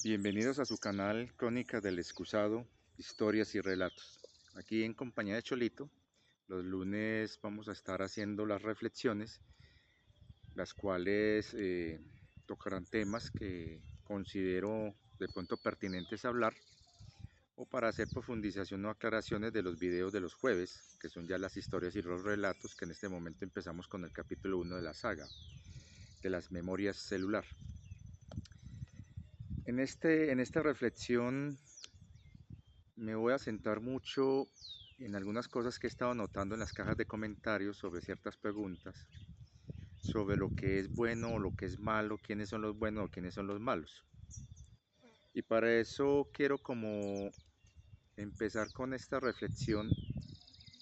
Bienvenidos a su canal Crónicas del Excusado, historias y relatos. Aquí en compañía de Cholito, los lunes vamos a estar haciendo las reflexiones, las cuales tocarán temas que considero de pronto pertinentes a hablar o para hacer profundización o aclaraciones de los videos de los jueves, que son ya las historias y los relatos, que en este momento empezamos con el capítulo 1 de la saga de las memorias celular. En esta reflexión me voy a centrar mucho en algunas cosas que he estado notando en las cajas de comentarios sobre ciertas preguntas, sobre lo que es bueno o lo que es malo, quiénes son los buenos o quiénes son los malos. Y para eso quiero como empezar con esta reflexión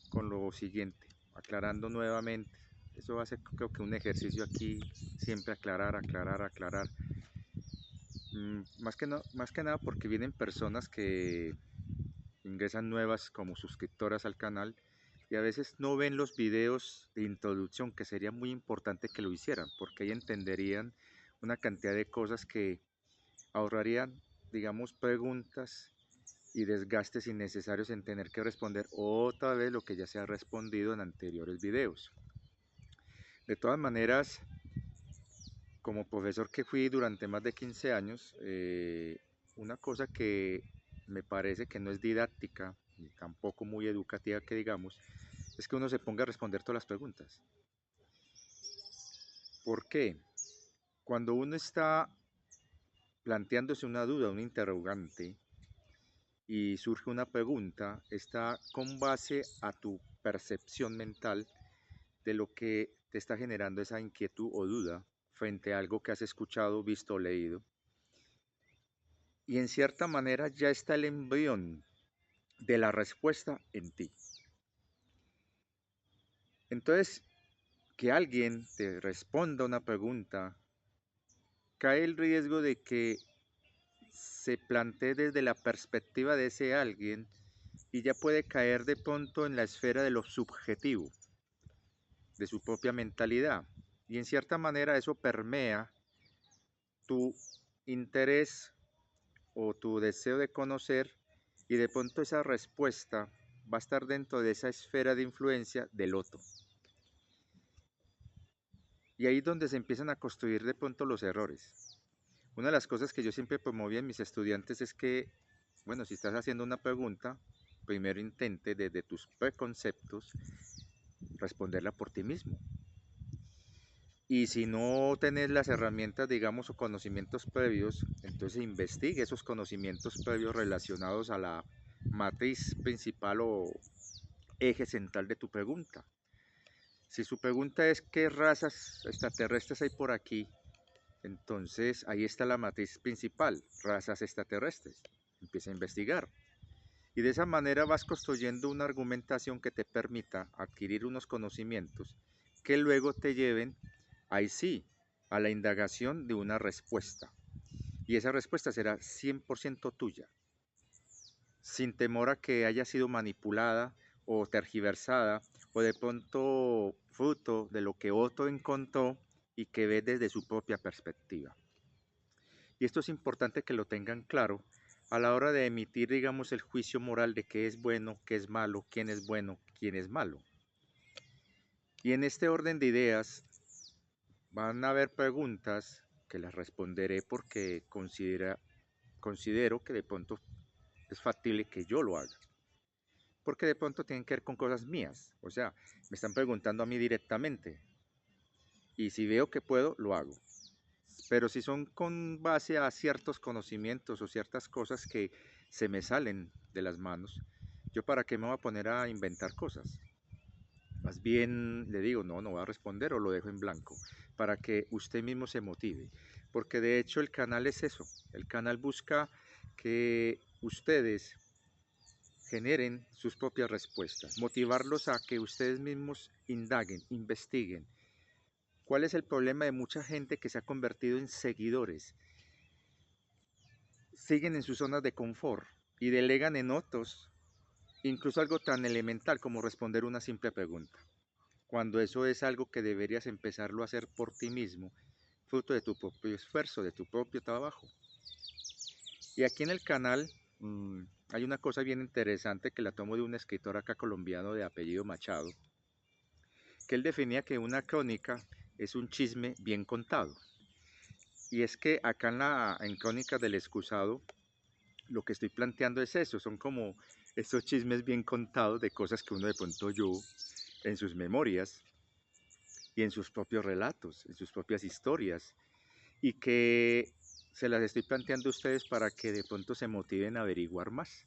con lo siguiente, aclarando nuevamente. Eso va a ser creo que un ejercicio aquí, siempre aclarar, aclarar, aclarar. Más que nada porque vienen personas que ingresan nuevas como suscriptoras al canal y a veces no ven los videos de introducción, que sería muy importante que lo hicieran, porque ahí entenderían una cantidad de cosas que ahorrarían, digamos, preguntas y desgastes innecesarios en tener que responder otra vez lo que ya se ha respondido en anteriores videos. De todas maneras, como profesor que fui durante más de 15 años, una cosa que me parece que no es didáctica y tampoco muy educativa que digamos, es que uno se ponga a responder todas las preguntas. ¿Por qué? Cuando uno está planteándose una duda, un interrogante, y surge una pregunta, está con base a tu percepción mental de lo que te está generando esa inquietud o duda frente a algo que has escuchado, visto o leído. Y en cierta manera ya está el embrión de la respuesta en ti. Entonces, que alguien te responda una pregunta, cae el riesgo de que se plantee desde la perspectiva de ese alguien y ya puede caer de pronto en la esfera de lo subjetivo, de su propia mentalidad. Y en cierta manera eso permea tu interés o tu deseo de conocer y de pronto esa respuesta va a estar dentro de esa esfera de influencia del otro. Y ahí es donde se empiezan a construir de pronto los errores. Una de las cosas que yo siempre promovía en mis estudiantes es que, bueno, si estás haciendo una pregunta, primero intente desde tus preconceptos responderla por ti mismo. Y si no tenés las herramientas, digamos, o conocimientos previos, entonces investigue esos conocimientos previos relacionados a la matriz principal o eje central de tu pregunta. Si su pregunta es ¿qué razas extraterrestres hay por aquí? Entonces ahí está la matriz principal, razas extraterrestres. Empieza a investigar. Y de esa manera vas construyendo una argumentación que te permita adquirir unos conocimientos que luego te lleven, ahí sí, a la indagación de una respuesta. Y esa respuesta será 100% tuya, sin temor a que haya sido manipulada o tergiversada o de pronto fruto de lo que otro encontró y que ve desde su propia perspectiva. Y esto es importante que lo tengan claro a la hora de emitir, digamos, el juicio moral de qué es bueno, qué es malo, quién es bueno, quién es malo. Y en este orden de ideas van a haber preguntas que las responderé porque considero que de pronto es factible que yo lo haga. Porque de pronto tienen que ver con cosas mías. O sea, me están preguntando a mí directamente. Y si veo que puedo, lo hago. Pero si son con base a ciertos conocimientos o ciertas cosas que se me salen de las manos, yo para qué me voy a poner a inventar cosas. Más bien le digo, no voy a responder o lo dejo en blanco, para que usted mismo se motive. Porque de hecho el canal es eso, el canal busca que ustedes generen sus propias respuestas, motivarlos a que ustedes mismos indaguen, investiguen. ¿Cuál es el problema de mucha gente que se ha convertido en seguidores? Siguen en sus zonas de confort y delegan en otros, incluso algo tan elemental como responder una simple pregunta, cuando eso es algo que deberías empezarlo a hacer por ti mismo, fruto de tu propio esfuerzo, de tu propio trabajo. Y aquí en el canal hay una cosa bien interesante que la tomo de un escritor acá colombiano de apellido Machado, que él definía que una crónica es un chisme bien contado. Y es que acá en Crónicas del Excusado, lo que estoy planteando es eso, son como estos chismes bien contados de cosas que uno de pronto oyó en sus memorias y en sus propios relatos, en sus propias historias, y que se las estoy planteando a ustedes para que de pronto se motiven a averiguar más.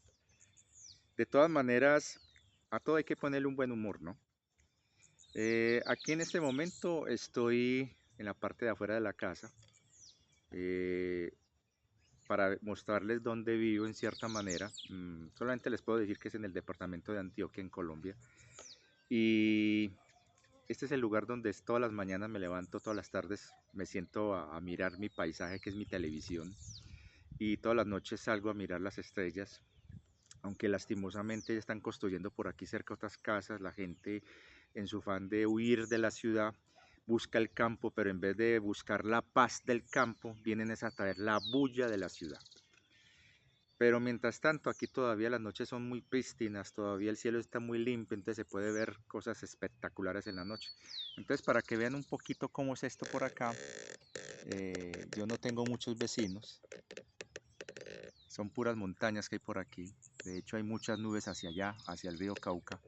De todas maneras, a todo hay que ponerle un buen humor, ¿no? Aquí en este momento estoy en la parte de afuera de la casa eh, para mostrarles dónde vivo en cierta manera. Solamente les puedo decir que es en el departamento de Antioquia, en Colombia. Y este es el lugar donde todas las mañanas me levanto, todas las tardes me siento a mirar mi paisaje, que es mi televisión. Y todas las noches salgo a mirar las estrellas, aunque lastimosamente ya están construyendo por aquí cerca otras casas, la gente en su afán de huir de la ciudad busca el campo, pero en vez de buscar la paz del campo, vienen a traer la bulla de la ciudad. Pero mientras tanto, aquí todavía las noches son muy prístinas, todavía el cielo está muy limpio, entonces se puede ver cosas espectaculares en la noche. Entonces, para que vean un poquito cómo es esto por acá, yo no tengo muchos vecinos, son puras montañas que hay por aquí. De hecho, hay muchas nubes hacia allá, hacia el río Cauca.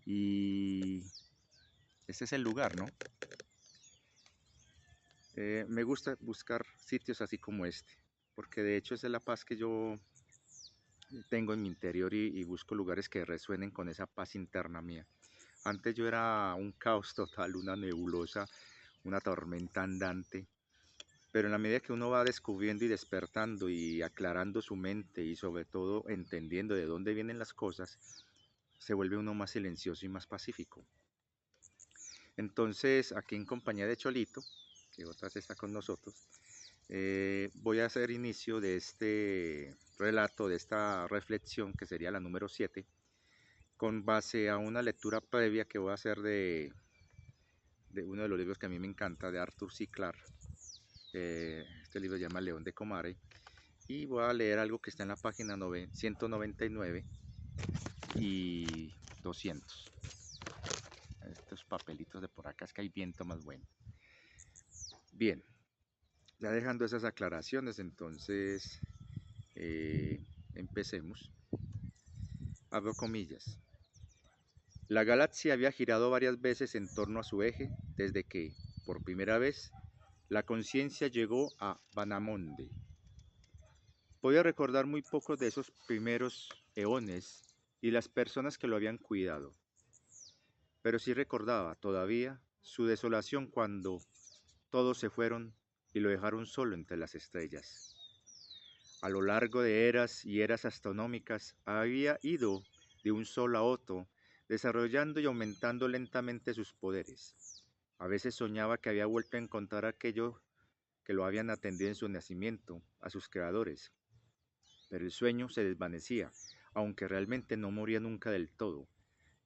Y este es el lugar, ¿no? Me gusta buscar sitios así como este, porque de hecho esa es la paz que yo tengo en mi interior y busco lugares que resuenen con esa paz interna mía. Antes yo era un caos total, una nebulosa, una tormenta andante, pero en la medida que uno va descubriendo y despertando y aclarando su mente y sobre todo entendiendo de dónde vienen las cosas, se vuelve uno más silencioso y más pacífico. Entonces, aquí en compañía de Cholito, que otra vez está con nosotros, voy a hacer inicio de este relato, de esta reflexión, que sería la número 7, con base a una lectura previa que voy a hacer de uno de los libros que a mí me encanta, de Arthur C. Clarke. Este libro se llama León de Comare, y voy a leer algo que está en la página 199 y 200. Estos papelitos de por acá, es que hay viento más bueno. Bien, ya dejando esas aclaraciones, entonces empecemos. Abro comillas. La galaxia había girado varias veces en torno a su eje desde que, por primera vez, la conciencia llegó a Vanamonde. Podía recordar muy poco de esos primeros eones y las personas que lo habían cuidado, pero sí recordaba todavía su desolación cuando todos se fueron y lo dejaron solo entre las estrellas. A lo largo de eras y eras astronómicas había ido de un sol a otro, desarrollando y aumentando lentamente sus poderes. A veces soñaba que había vuelto a encontrar aquello que lo habían atendido en su nacimiento, a sus creadores. Pero el sueño se desvanecía, aunque realmente no moría nunca del todo,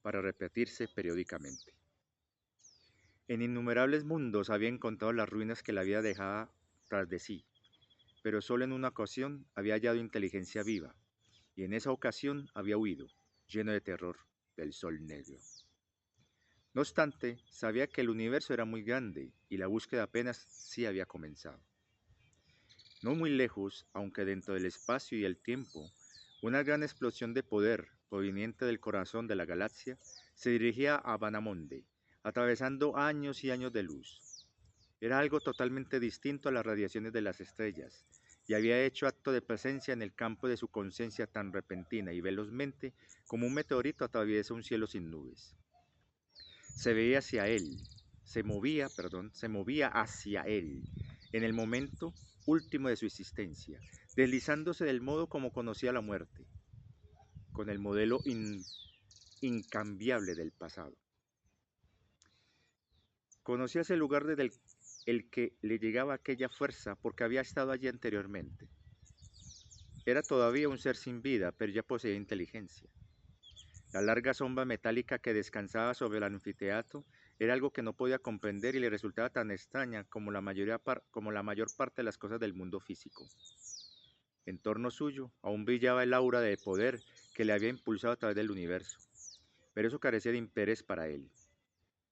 para repetirse periódicamente. En innumerables mundos había encontrado las ruinas que la vida dejaba tras de sí, pero solo en una ocasión había hallado inteligencia viva, y en esa ocasión había huido, lleno de terror, del sol negro. No obstante, sabía que el universo era muy grande y la búsqueda apenas sí había comenzado. No muy lejos, aunque dentro del espacio y el tiempo, una gran explosión de poder proveniente del corazón de la galaxia se dirigía a Vanamonde, atravesando años y años de luz. Era algo totalmente distinto a las radiaciones de las estrellas, y había hecho acto de presencia en el campo de su conciencia tan repentina y velozmente como un meteorito atraviesa un cielo sin nubes. Se veía hacia él, se movía hacia él, en el momento último de su existencia, deslizándose del modo como conocía la muerte, con el modelo incambiable del pasado. Conocía ese lugar desde el que le llegaba aquella fuerza porque había estado allí anteriormente. Era todavía un ser sin vida, pero ya poseía inteligencia. La larga sombra metálica que descansaba sobre el anfiteatro era algo que no podía comprender y le resultaba tan extraña como la mayor parte de las cosas del mundo físico. En torno suyo aún brillaba el aura de poder que le había impulsado a través del universo, pero eso carecía de interés para él.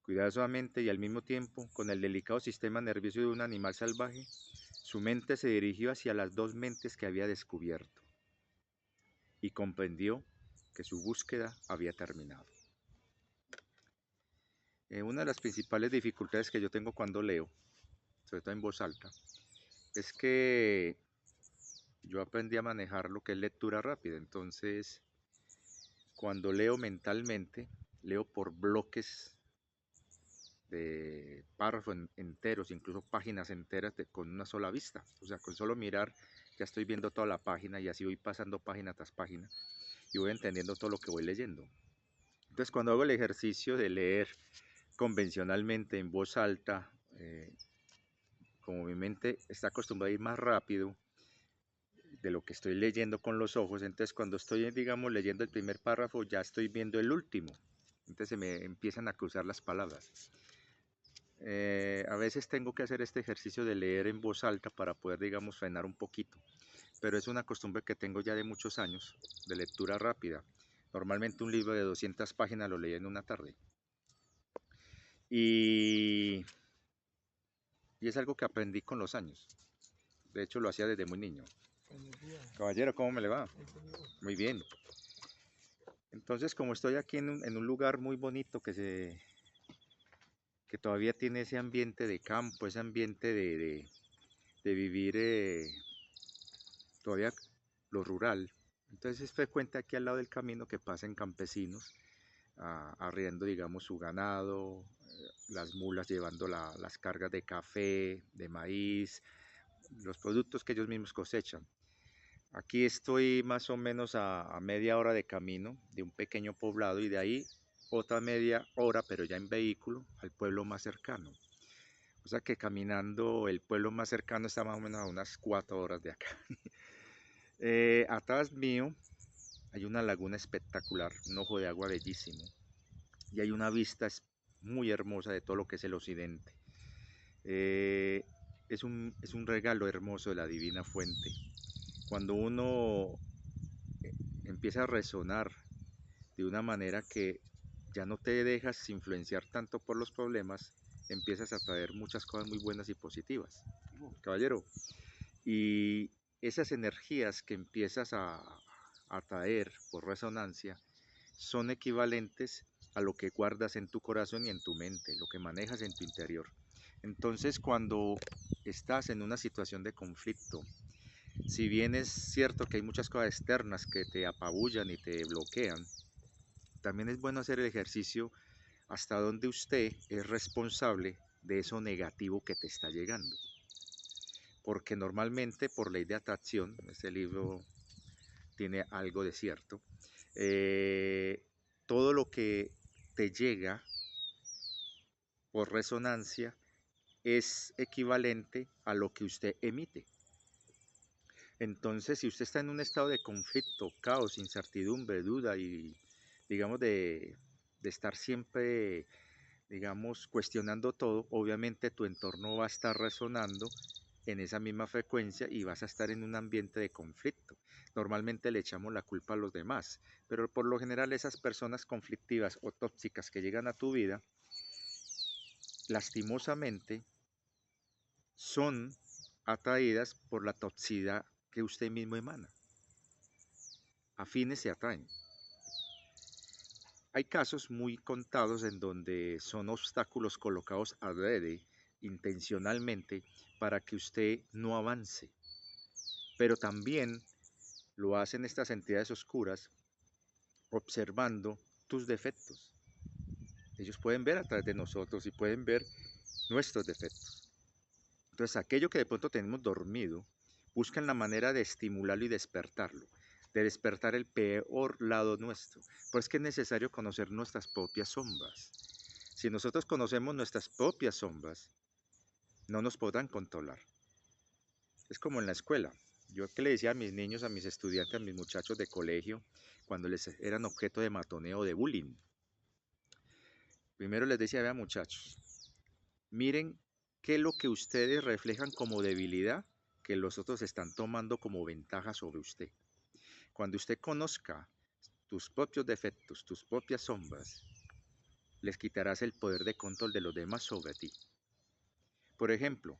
Cuidadosamente y al mismo tiempo, con el delicado sistema nervioso de un animal salvaje, su mente se dirigió hacia las dos mentes que había descubierto y comprendió que su búsqueda había terminado. Una de las principales dificultades que yo tengo cuando leo, sobre todo en voz alta, es que yo aprendí a manejar lo que es lectura rápida. Entonces, cuando leo mentalmente, leo por bloques de párrafos enteros, incluso páginas enteras con una sola vista. O sea, con solo mirar ya estoy viendo toda la página y así voy pasando página tras página y voy entendiendo todo lo que voy leyendo. Entonces, cuando hago el ejercicio de leer convencionalmente en voz alta, como mi mente está acostumbrada a ir más rápido de lo que estoy leyendo con los ojos, entonces cuando estoy, digamos, leyendo el primer párrafo, ya estoy viendo el último. Entonces se me empiezan a cruzar las palabras. A veces tengo que hacer este ejercicio de leer en voz alta para poder, digamos, frenar un poquito, pero es una costumbre que tengo ya de muchos años, de lectura rápida. Normalmente un libro de 200 páginas lo leí en una tarde. Y, y es algo que aprendí con los años. De hecho, lo hacía desde muy niño. Caballero, ¿cómo me le va? Muy bien. Entonces, como estoy aquí en un lugar muy bonito que todavía tiene ese ambiente de campo, ese ambiente de vivir todavía lo rural, entonces es frecuente aquí al lado del camino que pasen campesinos arriendo, digamos, su ganado, las mulas llevando las cargas de café, de maíz, los productos que ellos mismos cosechan. Aquí estoy más o menos a media hora de camino de un pequeño poblado y de ahí otra media hora, pero ya en vehículo, al pueblo más cercano. O sea que caminando el pueblo más cercano está más o menos a unas 4 horas de acá. Atrás mío hay una laguna espectacular, un ojo de agua bellísimo y hay una vista muy hermosa de todo lo que es el occidente. Es un regalo hermoso de la divina fuente. Cuando uno empieza a resonar de una manera que ya no te dejas influenciar tanto por los problemas, empiezas a traer muchas cosas muy buenas y positivas, caballero. Y esas energías que empiezas a traer por resonancia son equivalentes a lo que guardas en tu corazón y en tu mente, lo que manejas en tu interior. Entonces, cuando estás en una situación de conflicto, si bien es cierto que hay muchas cosas externas que te apabullan y te bloquean, también es bueno hacer el ejercicio hasta donde usted es responsable de eso negativo que te está llegando. Porque normalmente por ley de atracción, este libro tiene algo de cierto, todo lo que te llega por resonancia es equivalente a lo que usted emite. Entonces, si usted está en un estado de conflicto, caos, incertidumbre, duda y, digamos, de estar siempre, digamos, cuestionando todo, obviamente tu entorno va a estar resonando en esa misma frecuencia y vas a estar en un ambiente de conflicto. Normalmente le echamos la culpa a los demás, pero por lo general esas personas conflictivas o tóxicas que llegan a tu vida, lastimosamente, son atraídas por la toxicidad que usted mismo emana. Afines se atraen. Hay casos muy contados en donde son obstáculos colocados adrede, intencionalmente, para que usted no avance. Pero también lo hacen estas entidades oscuras observando tus defectos. Ellos pueden ver a través de nosotros y pueden ver nuestros defectos. Entonces, aquello que de pronto tenemos dormido, buscan la manera de estimularlo y despertarlo, de despertar el peor lado nuestro. Pues es que es necesario conocer nuestras propias sombras. Si nosotros conocemos nuestras propias sombras, no nos podrán controlar. Es como en la escuela. Yo que le decía a mis niños, a mis estudiantes, a mis muchachos de colegio, cuando les eran objeto de matoneo o de bullying. Primero les decía, vean muchachos, miren qué es lo que ustedes reflejan como debilidad que los otros están tomando como ventaja sobre usted. Cuando usted conozca tus propios defectos, tus propias sombras, les quitarás el poder de control de los demás sobre ti. Por ejemplo,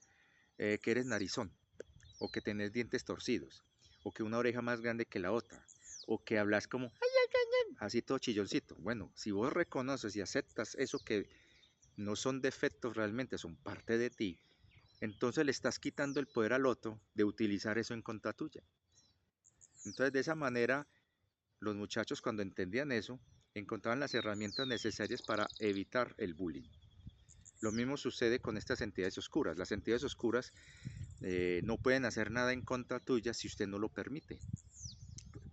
que eres narizón, o que tenés dientes torcidos, o que una oreja más grande que la otra, o que hablas como así todo chilloncito. Bueno, si vos reconoces y aceptas eso que no son defectos realmente, son parte de ti, entonces le estás quitando el poder al otro de utilizar eso en contra tuya. Entonces de esa manera los muchachos cuando entendían eso, encontraban las herramientas necesarias para evitar el bullying. Lo mismo sucede con estas entidades oscuras. Las entidades oscuras no pueden hacer nada en contra tuya si usted no lo permite.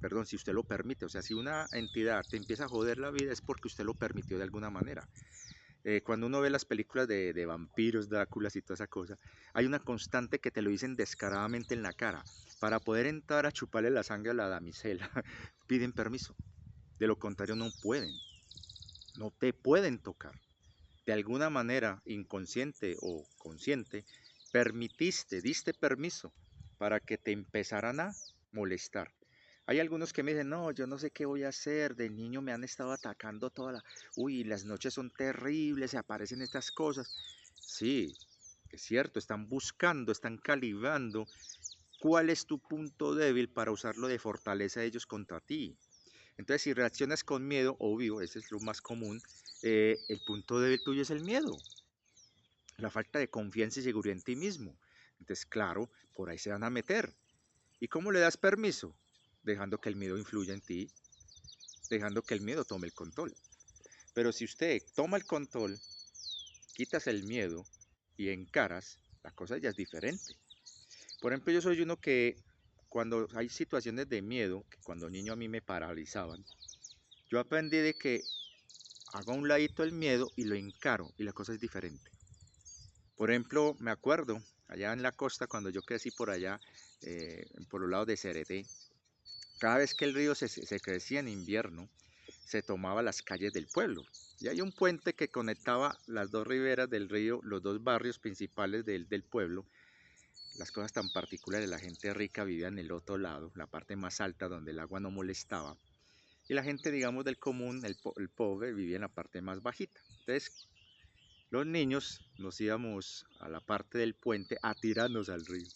Perdón, si usted lo permite. O sea, si una entidad te empieza a joder la vida es porque usted lo permitió de alguna manera. Cuando uno ve las películas de vampiros, Dráculas y toda esa cosa, hay una constante que te lo dicen descaradamente en la cara. Para poder entrar a chuparle la sangre a la damisela, piden permiso. De lo contrario no pueden. No te pueden tocar. De alguna manera, inconsciente o consciente, permitiste, diste permiso para que te empezaran a molestar. Hay algunos que me dicen, no, yo no sé qué voy a hacer, de niño me han estado atacando toda la... Uy, las noches son terribles, se aparecen estas cosas. Sí, es cierto, están buscando, están calibrando cuál es tu punto débil para usarlo de fortaleza ellos contra ti. Entonces, si reaccionas con miedo, obvio, ese es lo más común, el punto débil tuyo es el miedo, la falta de confianza y seguridad en ti mismo. Entonces, claro, por ahí se van a meter. ¿Y cómo le das permiso? Dejando que el miedo influya en ti, dejando que el miedo tome el control. Pero si usted toma el control, quitas el miedo y encaras, la cosa ya es diferente. Por ejemplo, yo soy uno que cuando hay situaciones de miedo, que cuando niño a mí me paralizaban, yo aprendí de que hago a un ladito el miedo y lo encaro y la cosa es diferente. Por ejemplo, me acuerdo allá en la costa, cuando yo crecí por allá, por los lados de Cereté, cada vez que el río se crecía en invierno, se tomaba las calles del pueblo. Y hay un puente que conectaba las dos riberas del río, los dos barrios principales del pueblo. Las cosas tan particulares, la gente rica vivía en el otro lado, la parte más alta donde el agua no molestaba. Y la gente, digamos, del común, el pobre, vivía en la parte más bajita. Entonces, los niños nos íbamos a la parte del puente a tirarnos al río.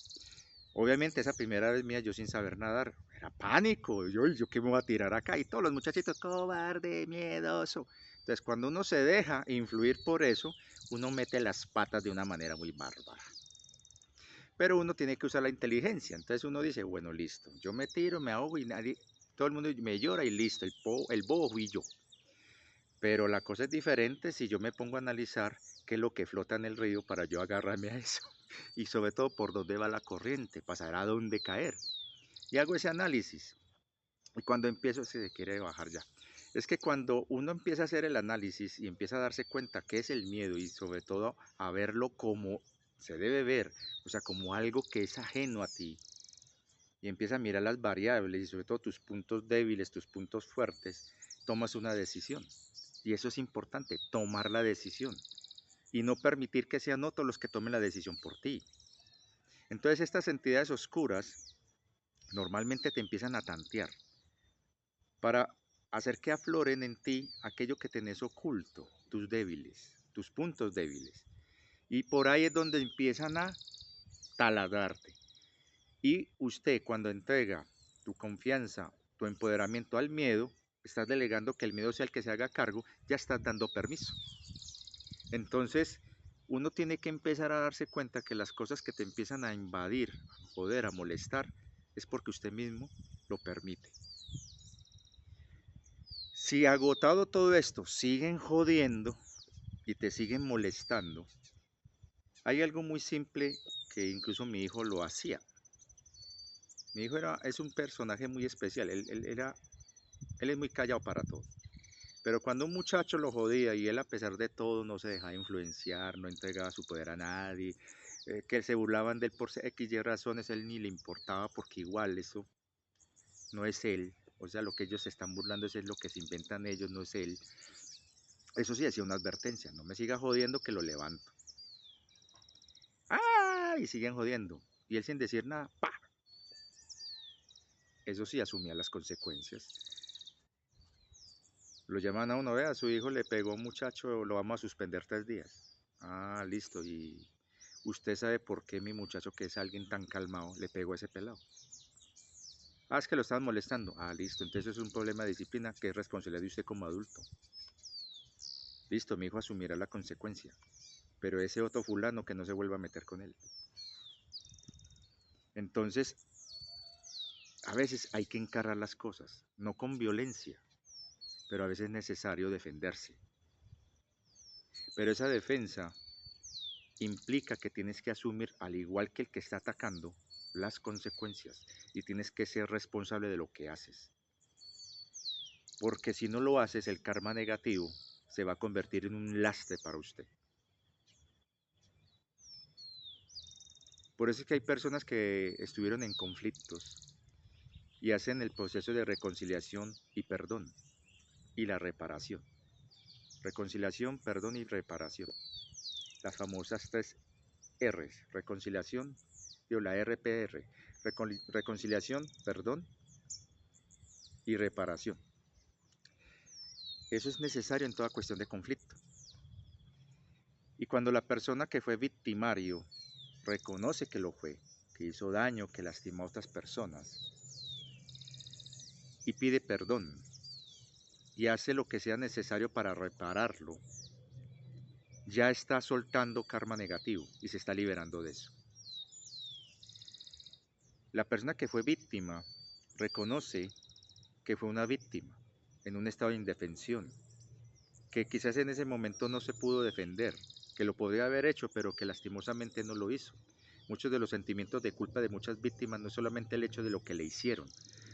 Obviamente esa primera vez mía yo sin saber nadar, era pánico, yo qué me voy a tirar acá y todos los muchachitos, cobarde, miedoso. Entonces cuando uno se deja influir por eso, uno mete las patas de una manera muy bárbara. Pero uno tiene que usar la inteligencia, entonces uno dice, bueno, listo, yo me tiro, me ahogo y nadie, todo el mundo me llora y listo, el bobo fui yo. Pero la cosa es diferente si yo me pongo a analizar qué es lo que flota en el río para yo agarrarme a eso. Y sobre todo por dónde va la corriente, para saber a dónde caer. Y hago ese análisis. Y cuando empiezo, se quiere bajar ya. Es que cuando uno empieza a hacer el análisis y empieza a darse cuenta qué es el miedo y sobre todo a verlo como se debe ver, o sea, como algo que es ajeno a ti, y empieza a mirar las variables y sobre todo tus puntos débiles, tus puntos fuertes, tomas una decisión. Y eso es importante, tomar la decisión y no permitir que sean otros los que tomen la decisión por ti. Entonces estas entidades oscuras normalmente te empiezan a tantear para hacer que afloren en ti aquello que tenés oculto, tus débiles, tus puntos débiles. Y por ahí es donde empiezan a taladrarte. Y usted cuando entrega tu confianza, tu empoderamiento al miedo, estás delegando que el miedo sea el que se haga cargo, ya estás dando permiso. Entonces, uno tiene que empezar a darse cuenta que las cosas que te empiezan a invadir, a joder, a molestar, es porque usted mismo lo permite. Si agotado todo esto siguen jodiendo y te siguen molestando, hay algo muy simple que incluso mi hijo lo hacía. Mi hijo es un personaje muy especial, él es muy callado para todo. Pero cuando un muchacho lo jodía y él a pesar de todo no se dejaba influenciar, no entregaba su poder a nadie, que se burlaban de él por X y razones, él ni le importaba porque igual eso no es él. O sea, lo que ellos se están burlando es lo que se inventan ellos, no es él. Eso sí, hacía una advertencia, no me siga jodiendo que lo levanto. ¡Ah! Y siguen jodiendo. y él sin decir nada, ¡pa! Eso sí, asumía las consecuencias. Lo llaman a uno, vea, su hijo le pegó a un muchacho, lo vamos a suspender 3 días. Ah, listo, y usted sabe por qué mi muchacho, que es alguien tan calmado, le pegó a ese pelado. Ah, es que lo estaban molestando. Ah, listo, entonces es un problema de disciplina que es responsabilidad de usted como adulto. Listo, mi hijo asumirá la consecuencia, pero ese otro fulano que no se vuelva a meter con él. Entonces, a veces hay que encarar las cosas, no con violencia, pero a veces es necesario defenderse. Pero esa defensa implica que tienes que asumir, al igual que el que está atacando, las consecuencias y tienes que ser responsable de lo que haces. Porque si no lo haces, el karma negativo se va a convertir en un lastre para usted. Por eso es que hay personas que estuvieron en conflictos y hacen el proceso de reconciliación y perdón y la reparación. Reconciliación, perdón y reparación. Las famosas 3 R's. Reconciliación, la RPR. Reconciliación, perdón y reparación. Eso es necesario en toda cuestión de conflicto. Y cuando la persona que fue victimario reconoce que lo fue, que hizo daño, que lastimó a otras personas, y pide perdón, y hace lo que sea necesario para repararlo, ya está soltando karma negativo y se está liberando de eso. La persona que fue víctima reconoce que fue una víctima en un estado de indefensión, que quizás en ese momento no se pudo defender, que lo podría haber hecho, pero que lastimosamente no lo hizo. Muchos de los sentimientos de culpa de muchas víctimas no es solamente el hecho de lo que le hicieron,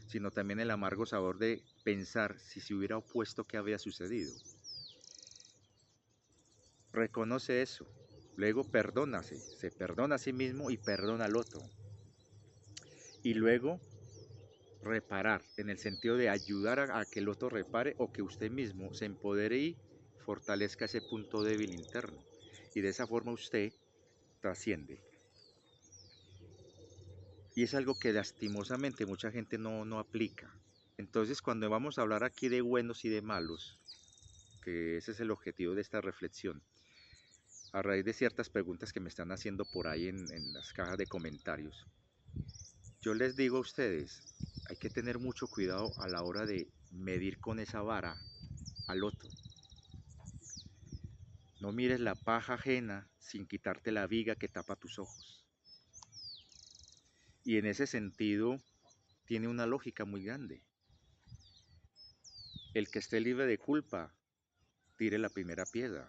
sino también el amargo sabor de pensar si se hubiera opuesto qué había sucedido. Reconoce eso, luego perdónase, se perdona a sí mismo y perdona al otro. Y luego reparar, en el sentido de ayudar a que el otro repare o que usted mismo se empodere y fortalezca ese punto débil interno. Y de esa forma usted trasciende. Y es algo que lastimosamente mucha gente no aplica. Entonces, cuando vamos a hablar aquí de buenos y de malos, que ese es el objetivo de esta reflexión, a raíz de ciertas preguntas que me están haciendo por ahí en las cajas de comentarios, yo les digo a ustedes, hay que tener mucho cuidado a la hora de medir con esa vara al otro. No mires la paja ajena sin quitarte la viga que tapa tus ojos. Y en ese sentido tiene una lógica muy grande. El que esté libre de culpa, tire la primera piedra.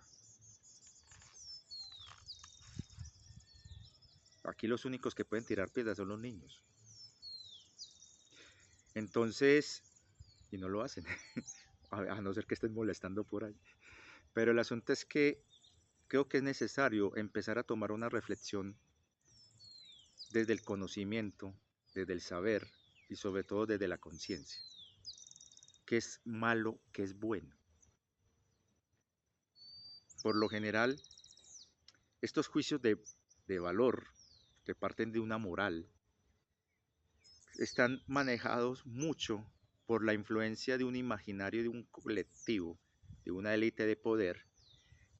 Aquí los únicos que pueden tirar piedras son los niños. Entonces, y no lo hacen, a no ser que estén molestando por ahí. Pero el asunto es que creo que es necesario empezar a tomar una reflexión desde el conocimiento, desde el saber y sobre todo desde la conciencia. ¿Qué es malo, qué es bueno? Por lo general, estos juicios de valor que parten de una moral están manejados mucho por la influencia de un imaginario de un colectivo, de una élite de poder,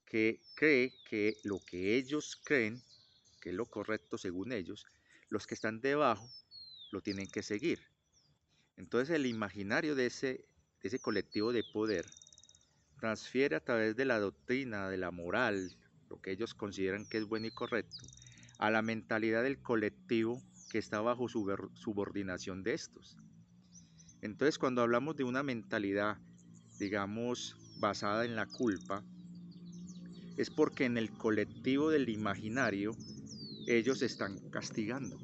que cree que lo que ellos creen, que es lo correcto según ellos, los que están debajo lo tienen que seguir. Entonces el imaginario de ese colectivo de poder transfiere a través de la doctrina, de la moral, lo que ellos consideran que es bueno y correcto, a la mentalidad del colectivo que está bajo subordinación de estos. Entonces, cuando hablamos de una mentalidad, digamos, basada en la culpa, es porque en el colectivo del imaginario ellos están castigando.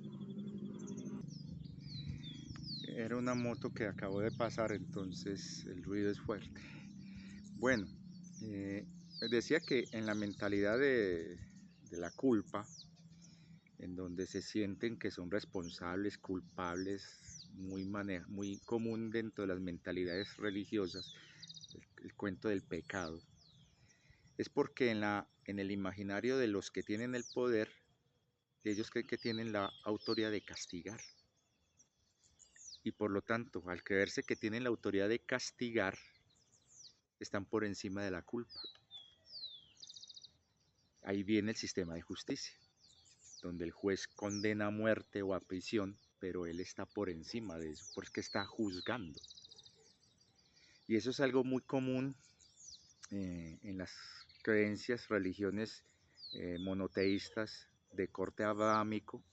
Era una moto que acabó de pasar, entonces el ruido es fuerte. Bueno, decía que en la mentalidad de la culpa, en donde se sienten que son responsables, culpables, muy común dentro de las mentalidades religiosas, el cuento del pecado, es porque en el imaginario de los que tienen el poder, ellos creen que tienen la autoridad de castigar. Y por lo tanto, al creerse que tienen la autoridad de castigar, están por encima de la culpa. Ahí viene el sistema de justicia, donde el juez condena a muerte o a prisión, pero él está por encima de eso, porque está juzgando. Y eso es algo muy común en las creencias, religiones monoteístas de corte abrahámico,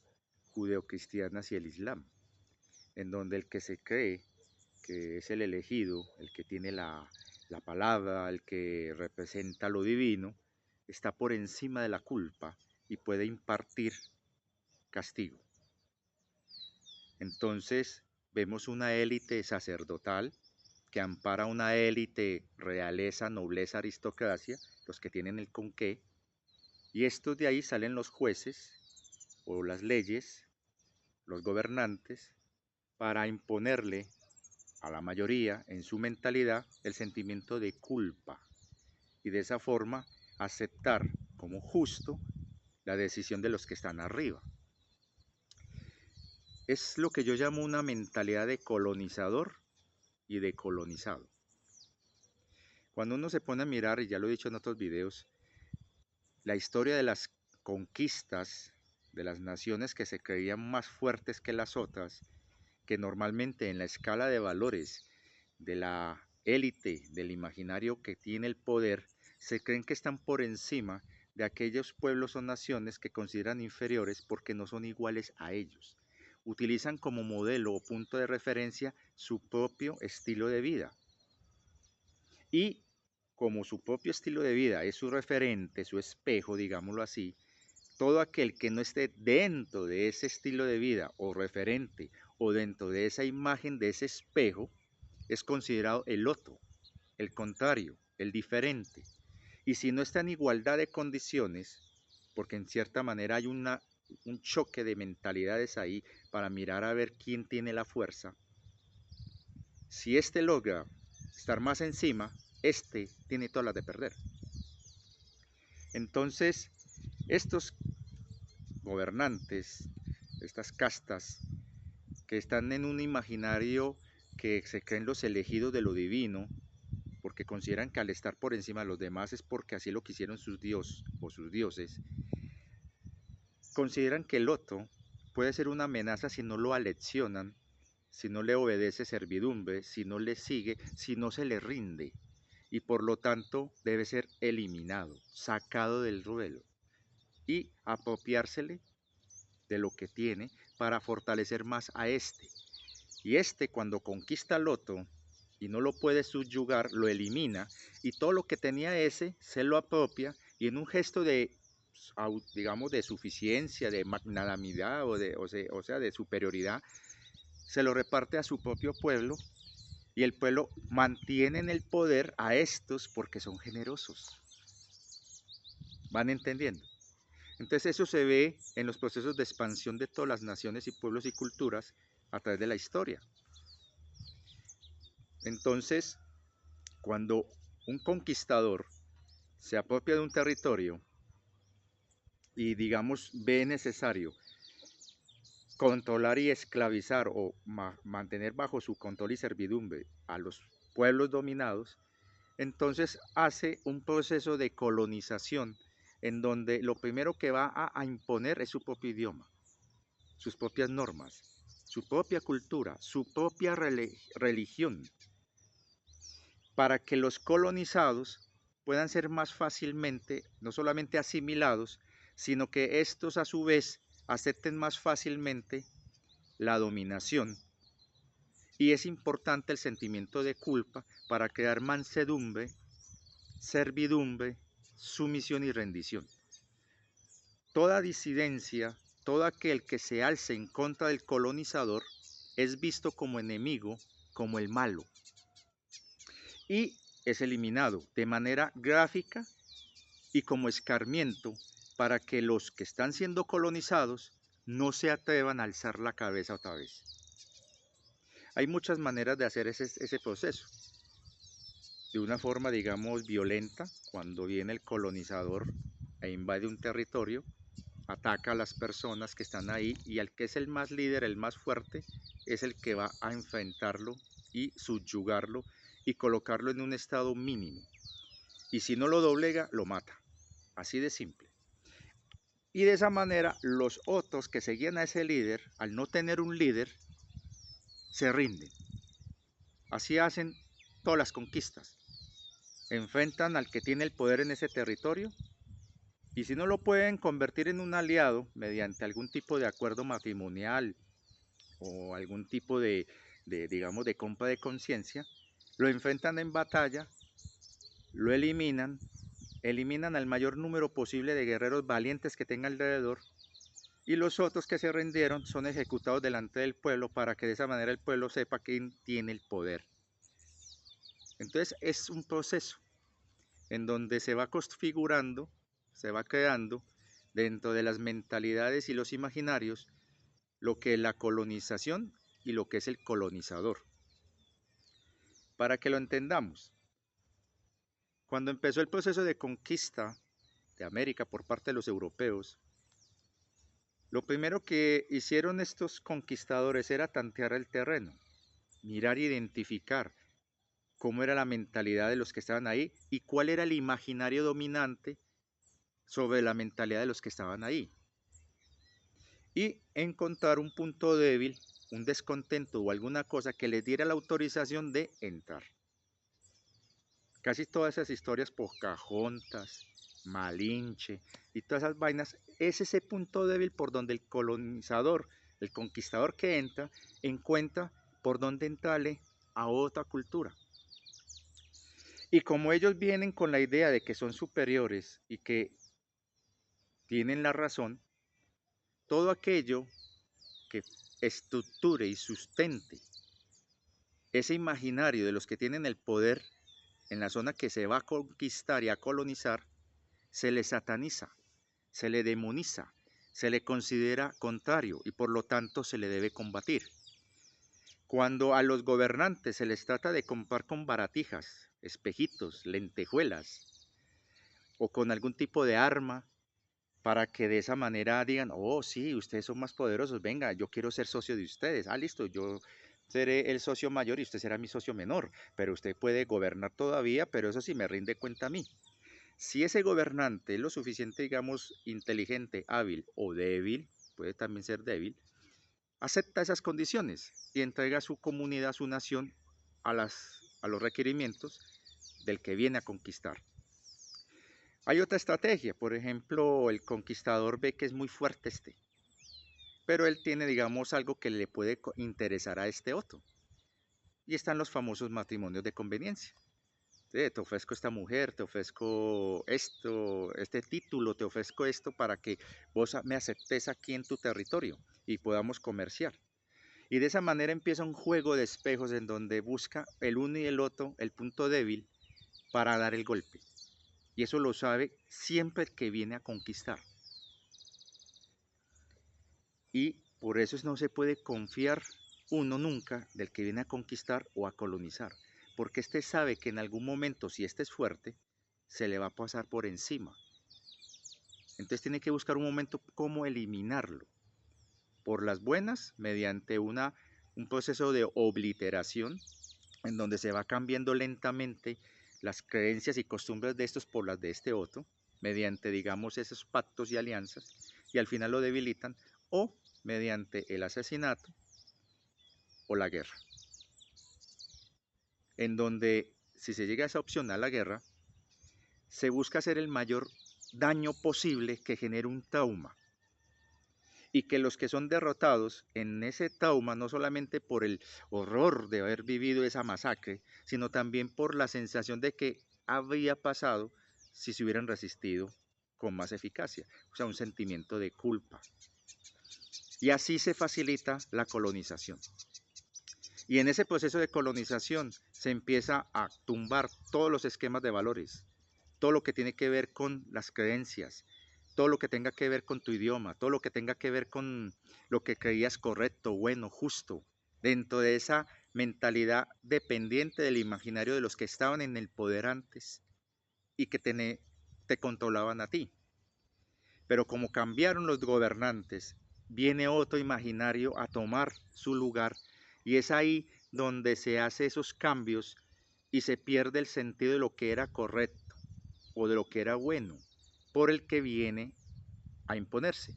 judeocristianas y el Islam, en donde el que se cree que es el elegido, el que tiene la palabra, el que representa lo divino, está por encima de la culpa y puede impartir castigo. Entonces vemos una élite sacerdotal que ampara a una élite realeza, nobleza, aristocracia, los que tienen el con qué, y estos de ahí salen los jueces o las leyes, los gobernantes, para imponerle a la mayoría en su mentalidad el sentimiento de culpa y de esa forma aceptar como justo la decisión de los que están arriba. Es lo que yo llamo una mentalidad de colonizador y de colonizado. Cuando uno se pone a mirar, y ya lo he dicho en otros videos, la historia de las conquistas de las naciones que se creían más fuertes que las otras, que normalmente en la escala de valores de la élite del imaginario que tiene el poder, se creen que están por encima de aquellos pueblos o naciones que consideran inferiores porque no son iguales a ellos. Utilizan como modelo o punto de referencia su propio estilo de vida. Y como su propio estilo de vida es su referente, su espejo, digámoslo así, todo aquel que no esté dentro de ese estilo de vida o referente o dentro de esa imagen, de ese espejo, es considerado el otro, el contrario, el diferente. Y si no está en igualdad de condiciones, porque en cierta manera hay un choque de mentalidades ahí para mirar a ver quién tiene la fuerza, si éste logra estar más encima, este tiene todas las de perder. Entonces, estos gobernantes, estas castas, que están en un imaginario que se creen los elegidos de lo divino, porque consideran que al estar por encima de los demás es porque así lo quisieron sus dioses o sus dioses, consideran que el otro puede ser una amenaza si no lo aleccionan, si no le obedece servidumbre, si no le sigue, si no se le rinde, y por lo tanto debe ser eliminado, sacado del ruedo y apropiársele de lo que tiene para fortalecer más a este. Y este, cuando conquista al otro y no lo puede subyugar, lo elimina y todo lo que tenía ese se lo apropia y en un gesto de, digamos, de suficiencia, de magnanimidad o sea, de superioridad, se lo reparte a su propio pueblo y el pueblo mantiene en el poder a estos porque son generosos. ¿Van entendiendo? Entonces eso se ve en los procesos de expansión de todas las naciones y pueblos y culturas a través de la historia. Entonces, cuando un conquistador se apropia de un territorio y digamos ve necesario controlar y esclavizar o mantener bajo su control y servidumbre a los pueblos dominados, entonces hace un proceso de colonización en donde lo primero que va a imponer es su propio idioma, sus propias normas, su propia cultura, su propia religión, para que los colonizados puedan ser más fácilmente, no solamente asimilados, sino que estos a su vez acepten más fácilmente la dominación. Y es importante el sentimiento de culpa para crear mansedumbre, servidumbre, sumisión y rendición. Toda disidencia, todo aquel que se alce en contra del colonizador es visto como enemigo, como el malo. Y es eliminado de manera gráfica y como escarmiento para que los que están siendo colonizados no se atrevan a alzar la cabeza otra vez. Hay muchas maneras de hacer ese proceso. De una forma, digamos, violenta, cuando viene el colonizador e invade un territorio, ataca a las personas que están ahí y al que es el más líder, el más fuerte, es el que va a enfrentarlo y subyugarlo y colocarlo en un estado mínimo. Y si no lo doblega, lo mata. Así de simple. Y de esa manera los otros que seguían a ese líder, al no tener un líder, se rinden. Así hacen todas las conquistas. Enfrentan al que tiene el poder en ese territorio y si no lo pueden convertir en un aliado mediante algún tipo de acuerdo matrimonial o algún tipo digamos, de compra de conciencia, lo enfrentan en batalla, lo eliminan al mayor número posible de guerreros valientes que tenga alrededor y los otros que se rindieron son ejecutados delante del pueblo para que de esa manera el pueblo sepa quién tiene el poder. Entonces es un proceso en donde se va configurando, se va creando dentro de las mentalidades y los imaginarios lo que es la colonización y lo que es el colonizador. Para que lo entendamos, cuando empezó el proceso de conquista de América por parte de los europeos, lo primero que hicieron estos conquistadores era tantear el terreno, mirar e identificar cómo era la mentalidad de los que estaban ahí y cuál era el imaginario dominante sobre la mentalidad de los que estaban ahí. Y encontrar un punto débil, un descontento o alguna cosa que les diera la autorización de entrar. Casi todas esas historias, Pocahontas, Malinche y todas esas vainas, es ese punto débil por donde el colonizador, el conquistador que entra, encuentra por dónde entrarle a otra cultura. Y como ellos vienen con la idea de que son superiores y que tienen la razón, todo aquello que estructure y sustente ese imaginario de los que tienen el poder en la zona que se va a conquistar y a colonizar, se le sataniza, se le demoniza, se le considera contrario y por lo tanto se le debe combatir. Cuando a los gobernantes se les trata de comprar con baratijas, espejitos, lentejuelas o con algún tipo de arma para que de esa manera digan, oh sí, ustedes son más poderosos, venga, yo quiero ser socio de ustedes, listo, yo seré el socio mayor y usted será mi socio menor, pero usted puede gobernar todavía, pero eso sí me rinde cuenta a mí. Si ese gobernante es lo suficiente, digamos, inteligente, hábil o débil, puede también ser débil, acepta esas condiciones y entrega a su comunidad, a su nación, a los requerimientos del que viene a conquistar. Hay otra estrategia, por ejemplo, el conquistador ve que es muy fuerte pero él tiene, digamos, algo que le puede interesar a este otro. Y están los famosos matrimonios de conveniencia. Te ofrezco esta mujer, te ofrezco esto, este título, te ofrezco esto para que vos me aceptes aquí en tu territorio y podamos comerciar. Y de esa manera empieza un juego de espejos en donde busca el uno y el otro el punto débil para dar el golpe. Y eso lo sabe siempre el que viene a conquistar. Y por eso no se puede confiar uno nunca del que viene a conquistar o a colonizar, porque este sabe que en algún momento, si este es fuerte, se le va a pasar por encima. Entonces tiene que buscar un momento cómo eliminarlo. Por las buenas, mediante un proceso de obliteración, en donde se va cambiando lentamente las creencias y costumbres de estos por las de este otro, mediante, digamos, esos pactos y alianzas, y al final lo debilitan, o mediante el asesinato o la guerra, en donde si se llega a esa opción a la guerra, se busca hacer el mayor daño posible que genere un trauma y que los que son derrotados en ese trauma, no solamente por el horror de haber vivido esa masacre, sino también por la sensación de que habría pasado si se hubieran resistido con más eficacia, o sea, un sentimiento de culpa. Y así se facilita la colonización. Y en ese proceso de colonización se empieza a tumbar todos los esquemas de valores, todo lo que tiene que ver con las creencias, todo lo que tenga que ver con tu idioma, todo lo que tenga que ver con lo que creías correcto, bueno, justo, dentro de esa mentalidad dependiente del imaginario de los que estaban en el poder antes y que te controlaban a ti. Pero como cambiaron los gobernantes, viene otro imaginario a tomar su lugar y es ahí donde se hace esos cambios y se pierde el sentido de lo que era correcto o de lo que era bueno por el que viene a imponerse.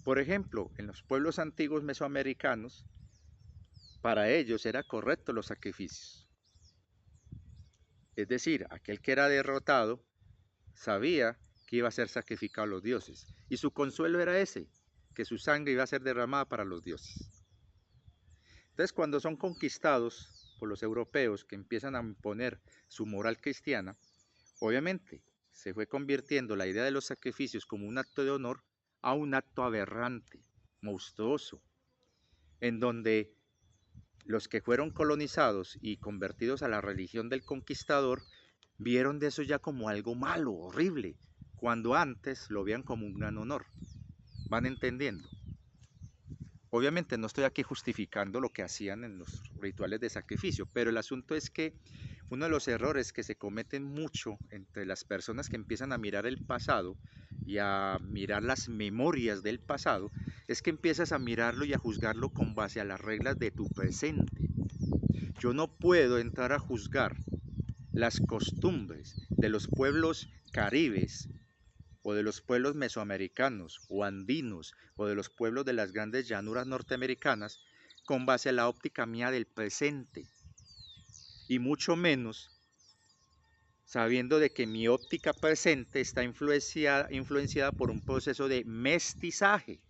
Por ejemplo, en los pueblos antiguos mesoamericanos, para ellos era correcto los sacrificios. Es decir, aquel que era derrotado sabía que iba a ser sacrificado a los dioses. Y su consuelo era ese, que su sangre iba a ser derramada para los dioses. Entonces, cuando son conquistados por los europeos que empiezan a imponer su moral cristiana, obviamente se fue convirtiendo la idea de los sacrificios como un acto de honor a un acto aberrante, monstruoso, en donde los que fueron colonizados y convertidos a la religión del conquistador vieron de eso ya como algo malo, horrible, cuando antes lo veían como un gran honor. ¿Van entendiendo? Obviamente no estoy aquí justificando lo que hacían en los rituales de sacrificio, pero el asunto es que uno de los errores que se cometen mucho entre las personas que empiezan a mirar el pasado y a mirar las memorias del pasado es que empiezas a mirarlo y a juzgarlo con base a las reglas de tu presente. Yo no puedo entrar a juzgar las costumbres de los pueblos caribes o de los pueblos mesoamericanos o andinos o de los pueblos de las grandes llanuras norteamericanas con base a la óptica mía del presente y mucho menos sabiendo de que mi óptica presente está influenciada por un proceso de mestizaje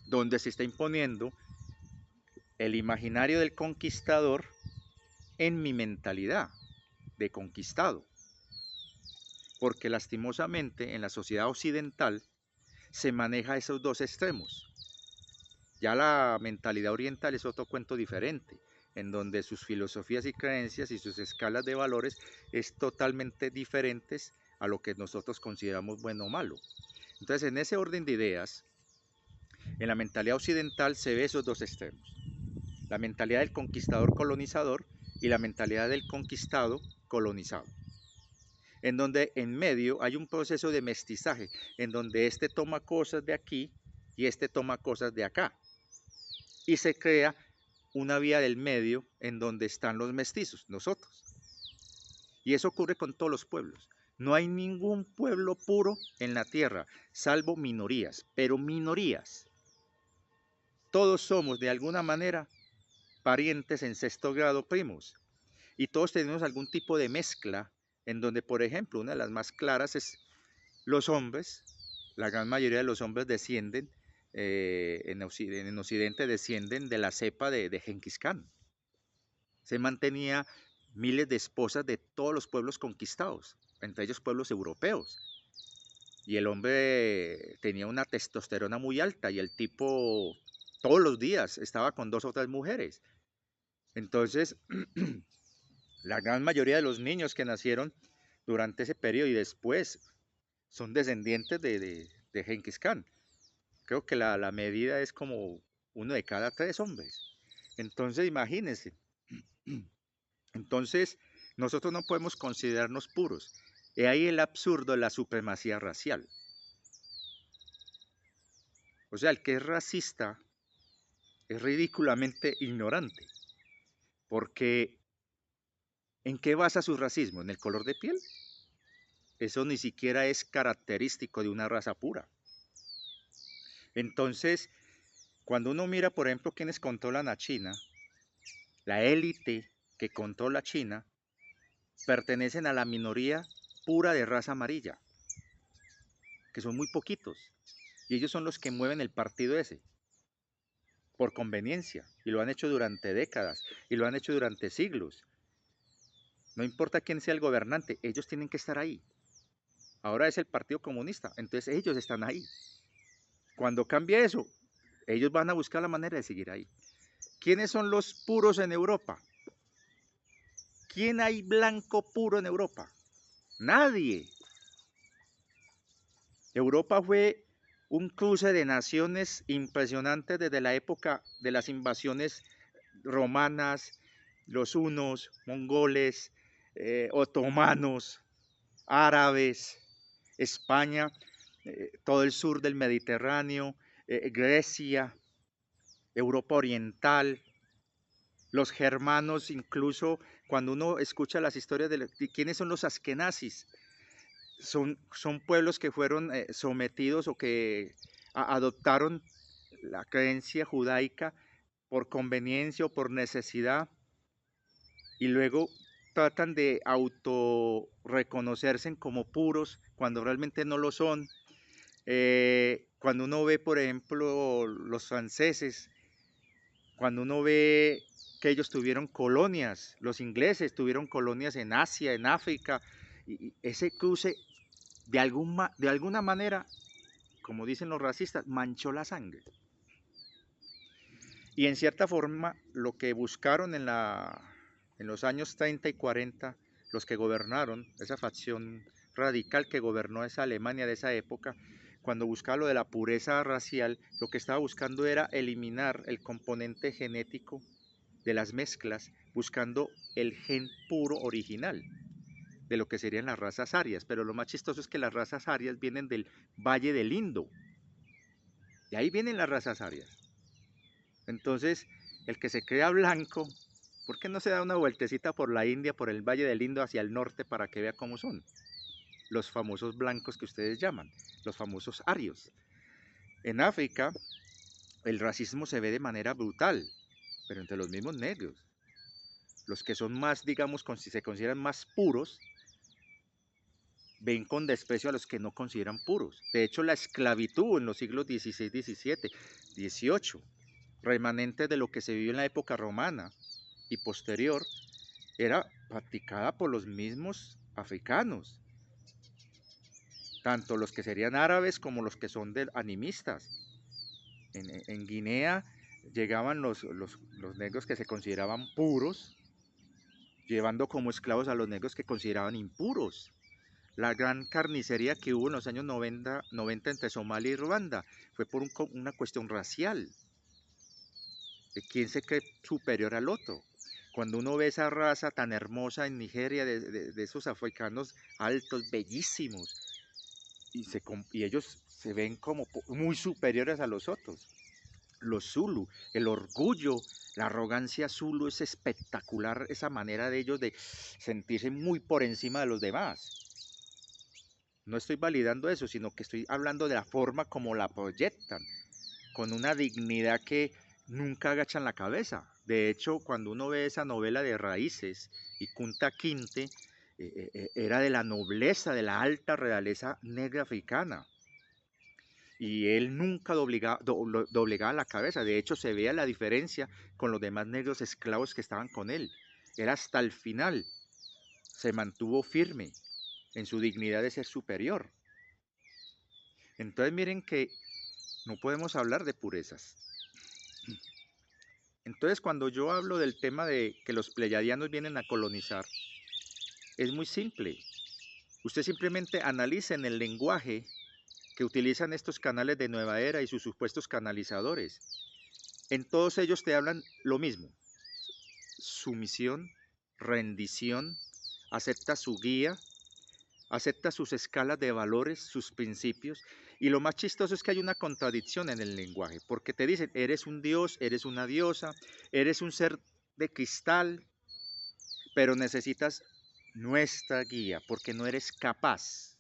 donde se está imponiendo el imaginario del conquistador en mi mentalidad de conquistado. Porque lastimosamente en la sociedad occidental se maneja esos dos extremos. Ya la mentalidad oriental es otro cuento diferente, en donde sus filosofías y creencias y sus escalas de valores es totalmente diferentes a lo que nosotros consideramos bueno o malo. Entonces, en ese orden de ideas, en la mentalidad occidental se ve esos dos extremos. La mentalidad del conquistador colonizador y la mentalidad del conquistado colonizado. En donde en medio hay un proceso de mestizaje, en donde este toma cosas de aquí y este toma cosas de acá. Y se crea una vía del medio en donde están los mestizos, nosotros. Y eso ocurre con todos los pueblos. No hay ningún pueblo puro en la tierra, salvo minorías, pero minorías. Todos somos de alguna manera parientes en sexto grado primos. Y todos tenemos algún tipo de mezcla en donde, por ejemplo, una de las más claras es los hombres, la gran mayoría de los hombres descienden, en Occidente descienden de la cepa de Genghis Khan. Se mantenía miles de esposas de todos los pueblos conquistados, entre ellos pueblos europeos. Y el hombre tenía una testosterona muy alta y el tipo todos los días estaba con 2 o 3 mujeres. Entonces, la gran mayoría de los niños que nacieron durante ese periodo y después son descendientes de Genghis Khan. Creo que la medida es como 1 de cada 3 hombres. Entonces, imagínense. Entonces, nosotros no podemos considerarnos puros. He ahí el absurdo de la supremacía racial. O sea, el que es racista es ridículamente ignorante. Porque, ¿en qué basa su racismo? ¿En el color de piel? Eso ni siquiera es característico de una raza pura. Entonces, cuando uno mira, por ejemplo, quienes controlan a China, la élite que controla China, pertenecen a la minoría pura de raza amarilla, que son muy poquitos. Y ellos son los que mueven el partido ese, por conveniencia. Y lo han hecho durante décadas, y lo han hecho durante siglos. No importa quién sea el gobernante, ellos tienen que estar ahí. Ahora es el Partido Comunista, entonces ellos están ahí. Cuando cambie eso, ellos van a buscar la manera de seguir ahí. ¿Quiénes son los puros en Europa? ¿Quién hay blanco puro en Europa? Nadie. Europa fue un cruce de naciones impresionante desde la época de las invasiones romanas, los hunos, mongoles, otomanos, árabes, España. todo el sur del Mediterráneo, Grecia, Europa Oriental, los germanos, incluso cuando uno escucha las historias de quiénes son los askenazis, son pueblos que fueron sometidos o que adoptaron la creencia judaica por conveniencia o por necesidad y luego tratan de auto reconocerse como puros cuando realmente no lo son. Cuando uno ve, por ejemplo, los franceses, cuando uno ve que ellos tuvieron colonias, los ingleses tuvieron colonias en Asia, en África, y ese cruce de alguna manera, como dicen los racistas, manchó la sangre. Y en cierta forma, lo que buscaron en los años 30 y 40, los que gobernaron, esa facción radical que gobernó esa Alemania de esa época, cuando buscaba lo de la pureza racial, lo que estaba buscando era eliminar el componente genético de las mezclas, buscando el gen puro original de lo que serían las razas arias. Pero lo más chistoso es que las razas arias vienen del Valle del Indo. De ahí vienen las razas arias. Entonces, el que se crea blanco, ¿por qué no se da una vueltecita por la India, por el Valle del Indo hacia el norte para que vea cómo son? Los famosos blancos que ustedes llaman, los famosos arios. En África, el racismo se ve de manera brutal, pero entre los mismos negros. Los que son más, digamos, se consideran más puros, ven con desprecio a los que no consideran puros. De hecho, la esclavitud en los siglos XVI, XVII, XVIII, remanente de lo que se vivió en la época romana y posterior, era practicada por los mismos africanos, tanto los que serían árabes como los que son animistas. En Guinea llegaban los negros que se consideraban puros, llevando como esclavos a los negros que consideraban impuros. La gran carnicería que hubo en los años 90 entre Somalia y Ruanda fue por una cuestión racial, de quién se cree superior al otro. Cuando uno ve esa raza tan hermosa en Nigeria, de esos africanos altos, bellísimos, y ellos se ven como muy superiores a los otros. Los Zulu, el orgullo, la arrogancia Zulu es espectacular, esa manera de ellos de sentirse muy por encima de los demás. No estoy validando eso, sino que estoy hablando de la forma como la proyectan, con una dignidad que nunca agachan la cabeza. De hecho, cuando uno ve esa novela de Raíces y Kunta Kinte, era de la nobleza, de la alta realeza negra africana. Y él nunca doblegaba la cabeza. De hecho, se veía la diferencia con los demás negros esclavos que estaban con él. Era hasta el final. Se mantuvo firme en su dignidad de ser superior. Entonces miren que no podemos hablar de purezas. Entonces cuando yo hablo del tema de que los pleyadianos vienen a colonizar, es muy simple. Usted simplemente analiza en el lenguaje que utilizan estos canales de nueva era y sus supuestos canalizadores. En todos ellos te hablan lo mismo. Sumisión, rendición, acepta su guía, acepta sus escalas de valores, sus principios. Y lo más chistoso es que hay una contradicción en el lenguaje, porque te dicen, eres un dios, eres una diosa, eres un ser de cristal, pero necesitas nuestra guía, porque no eres capaz.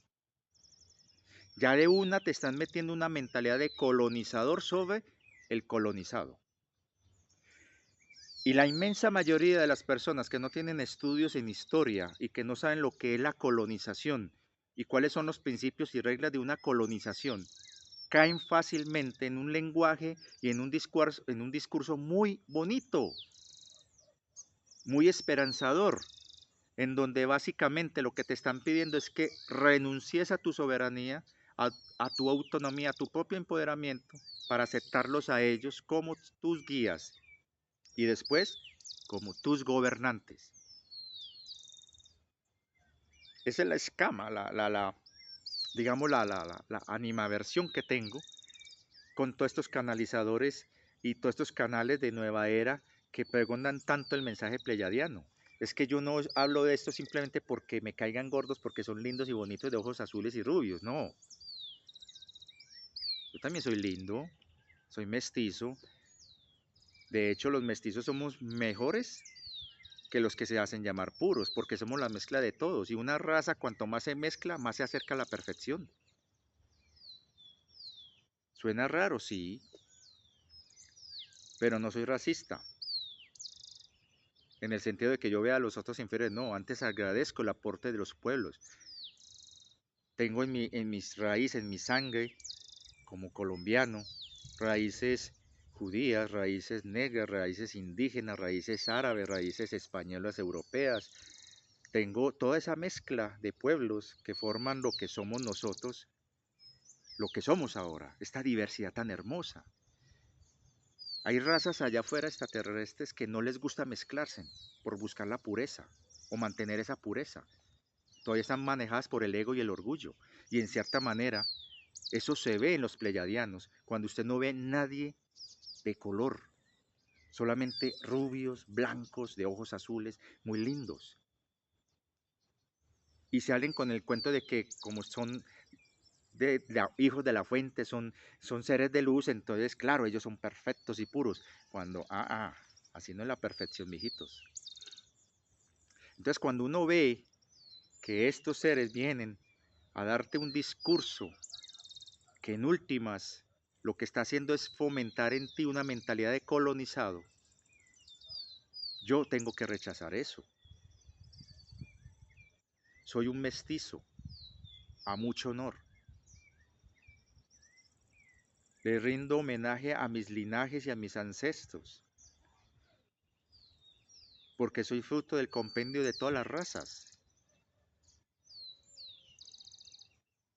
Ya de una te están metiendo una mentalidad de colonizador sobre el colonizado. Y la inmensa mayoría de las personas que no tienen estudios en historia y que no saben lo que es la colonización y cuáles son los principios y reglas de una colonización, caen fácilmente en un lenguaje y en un discurso muy bonito, muy esperanzador, en donde básicamente lo que te están pidiendo es que renuncies a tu soberanía, a tu autonomía, a tu propio empoderamiento, para aceptarlos a ellos como tus guías y después como tus gobernantes. Esa es la escama, digamos, la animaversión que tengo con todos estos canalizadores y todos estos canales de nueva era que pregondan tanto el mensaje pleyadiano. Es que yo no hablo de esto simplemente porque me caigan gordos, porque son lindos y bonitos de ojos azules y rubios, no. también soy lindo, soy mestizo. De hecho, los mestizos somos mejores que los que se hacen llamar puros, porque somos la mezcla de todos. Y una raza, cuanto más se mezcla, más se acerca a la perfección. Suena raro, sí, pero no soy racista. En el sentido de que yo vea a los otros inferiores, no, antes agradezco el aporte de los pueblos. Tengo en mis raíces, en mi sangre, como colombiano, raíces judías, raíces negras, raíces indígenas, raíces árabes, raíces españolas, europeas. Tengo toda esa mezcla de pueblos que forman lo que somos nosotros, lo que somos ahora, esta diversidad tan hermosa. Hay razas allá afuera extraterrestres que no les gusta mezclarse por buscar la pureza o mantener esa pureza. Todavía están manejadas por el ego y el orgullo. Y en cierta manera, eso se ve en los pleyadianos, cuando usted no ve nadie de color, solamente rubios, blancos, de ojos azules, muy lindos. Y salen con el cuento de que como son hijos de la fuente, son seres de luz, entonces claro, ellos son perfectos y puros. Cuando, así no es la perfección, mijitos. Entonces cuando uno ve que estos seres vienen a darte un discurso que en últimas lo que está haciendo es fomentar en ti una mentalidad de colonizado, yo tengo que rechazar eso. Soy un mestizo, a mucho honor. Le rindo homenaje a mis linajes y a mis ancestros, porque soy fruto del compendio de todas las razas.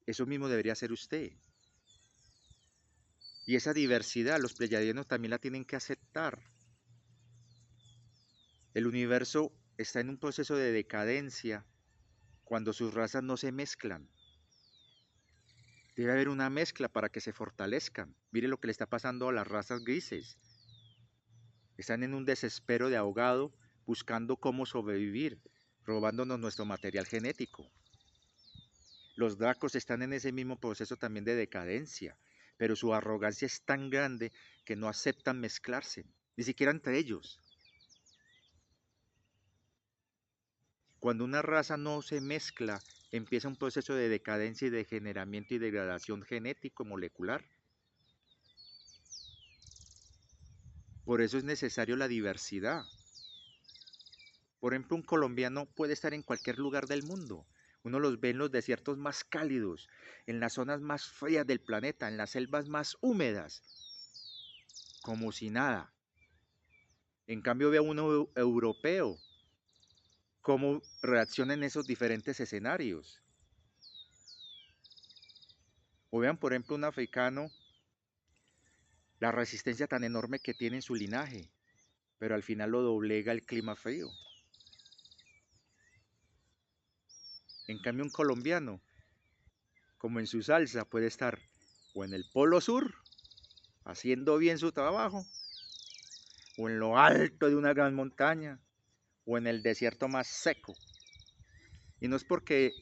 Eso mismo debería ser usted. Y esa diversidad los pleyadianos también la tienen que aceptar. El universo está en un proceso de decadencia cuando sus razas no se mezclan. Debe haber una mezcla para que se fortalezcan. Mire lo que le está pasando a las razas grises. Están en un desespero de ahogado buscando cómo sobrevivir, robándonos nuestro material genético. Los dracos están en ese mismo proceso también de decadencia, pero su arrogancia es tan grande que no aceptan mezclarse, ni siquiera entre ellos. Cuando una raza no se mezcla, empieza un proceso de decadencia y degeneramiento y degradación genético molecular. Por eso es necesario la diversidad. Por ejemplo, un colombiano puede estar en cualquier lugar del mundo. Uno los ve en los desiertos más cálidos, en las zonas más frías del planeta, en las selvas más húmedas, como si nada. En cambio, ve a uno europeo cómo reacciona en esos diferentes escenarios. O vean, por ejemplo, un africano, la resistencia tan enorme que tiene en su linaje, pero al final lo doblega el clima frío. En cambio, un colombiano, como en su salsa, puede estar o en el polo sur, haciendo bien su trabajo, o en lo alto de una gran montaña, o en el desierto más seco. Y no es porque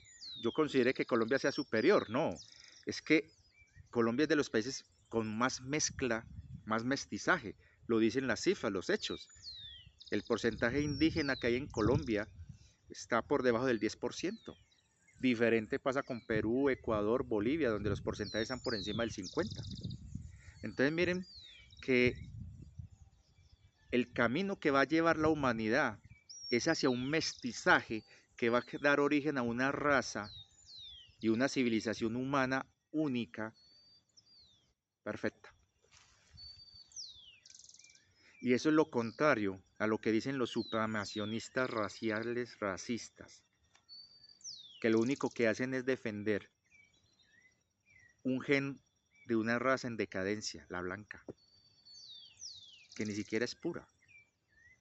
yo considere que Colombia sea superior, no, es que Colombia es de los países con más mezcla, más mestizaje, lo dicen las cifras, los hechos. El porcentaje indígena que hay en Colombia está por debajo del 10%. Diferente pasa con Perú, Ecuador, Bolivia, donde los porcentajes están por encima del 50%. Entonces miren que el camino que va a llevar la humanidad es hacia un mestizaje que va a dar origen a una raza y una civilización humana única, perfecta. Y eso es lo contrario a lo que dicen los supremacionistas raciales racistas, que lo único que hacen es defender un gen de una raza en decadencia, la blanca, que ni siquiera es pura.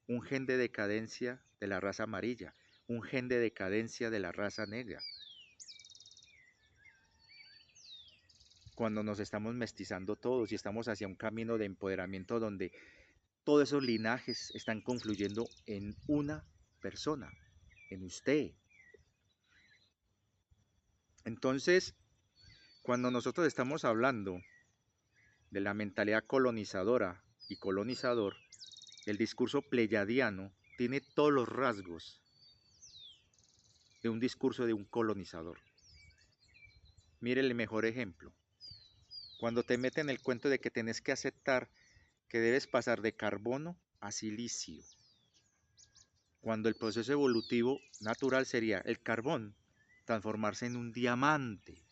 Un gen de decadencia de la raza amarilla, un gen de decadencia de la raza negra. Cuando nos estamos mestizando todos y estamos hacia un camino de empoderamiento donde todos esos linajes están confluyendo en una persona, en usted. Entonces, cuando nosotros estamos hablando de la mentalidad colonizadora y colonizador, el discurso pleyadiano tiene todos los rasgos de un discurso de un colonizador. Mire el mejor ejemplo. Cuando te meten el cuento de que tenés que aceptar que debes pasar de carbono a silicio, cuando el proceso evolutivo natural sería el carbón transformarse en un diamante,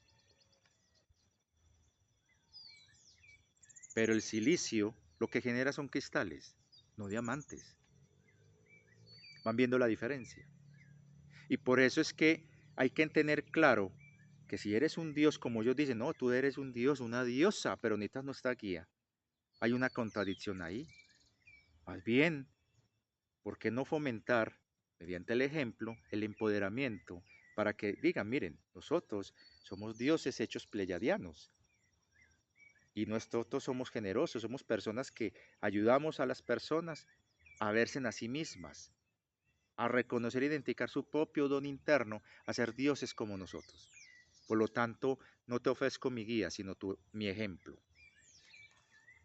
pero el silicio lo que genera son cristales, no diamantes. Van viendo la diferencia. Y por eso es que hay que tener claro que si eres un dios, como ellos dicen, no, tú eres un dios, una diosa, pero necesitas nuestra guía. Hay una contradicción ahí. Más bien, ¿por qué no fomentar, mediante el ejemplo, el empoderamiento, para que digan, miren, nosotros somos dioses hechos pleyadianos, y nosotros somos generosos, somos personas que ayudamos a las personas a verse en a sí mismas, a reconocer e identificar su propio don interno, a ser dioses como nosotros. Por lo tanto, no te ofrezco mi guía, sino mi ejemplo.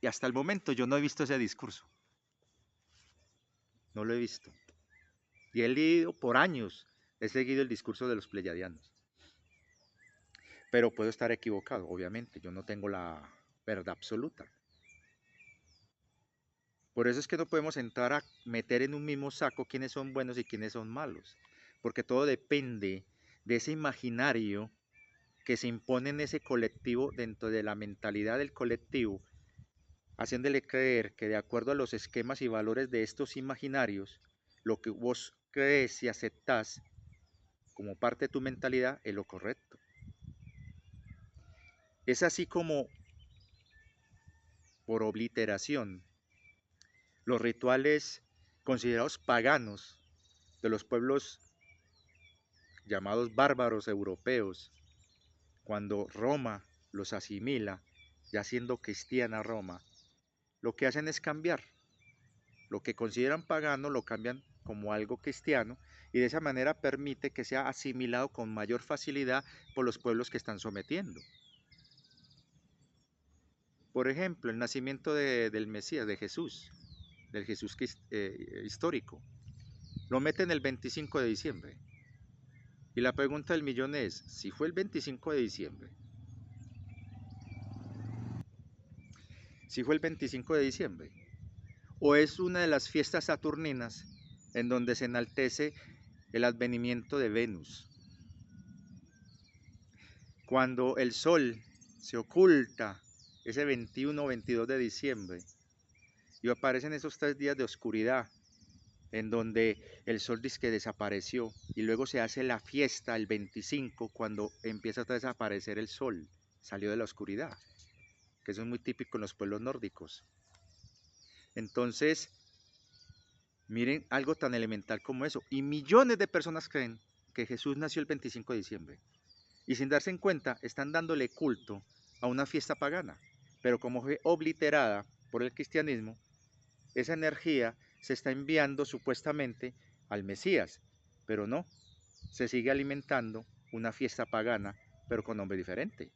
Y hasta el momento yo no he visto ese discurso. No lo he visto. Y he leído por años, he seguido el discurso de los pleyadianos. Pero puedo estar equivocado, obviamente. Yo no tengo la verdad absoluta. Por eso es que no podemos entrar a meter en un mismo saco quiénes son buenos y quiénes son malos. Porque todo depende de ese imaginario que se impone en ese colectivo, dentro de la mentalidad del colectivo, haciéndole creer que de acuerdo a los esquemas y valores de estos imaginarios, lo que vos crees y aceptás como parte de tu mentalidad es lo correcto. Es así como, por obliteración, los rituales considerados paganos de los pueblos llamados bárbaros europeos, cuando Roma los asimila, ya siendo cristiana Roma, lo que hacen es cambiar. Lo que consideran pagano lo cambian como algo cristiano y de esa manera permite que sea asimilado con mayor facilidad por los pueblos que están sometiendo. Por ejemplo, el nacimiento del Mesías, de Jesús, del Jesús histórico, lo meten el 25 de diciembre. Y la pregunta del millón es, si fue el 25 de diciembre, o es una de las fiestas saturninas en donde se enaltece el advenimiento de Venus. Cuando el sol se oculta ese 21 o 22 de diciembre y aparecen esos 3 días de oscuridad en donde el sol dice que desapareció y luego se hace la fiesta el 25 cuando empieza a desaparecer el sol, salió de la oscuridad, que eso es muy típico en los pueblos nórdicos. Entonces, miren algo tan elemental como eso, y millones de personas creen que Jesús nació el 25 de diciembre, y sin darse en cuenta están dándole culto a una fiesta pagana, pero como fue obliterada por el cristianismo, esa energía se está enviando supuestamente al Mesías, pero no, se sigue alimentando una fiesta pagana, pero con nombre diferente.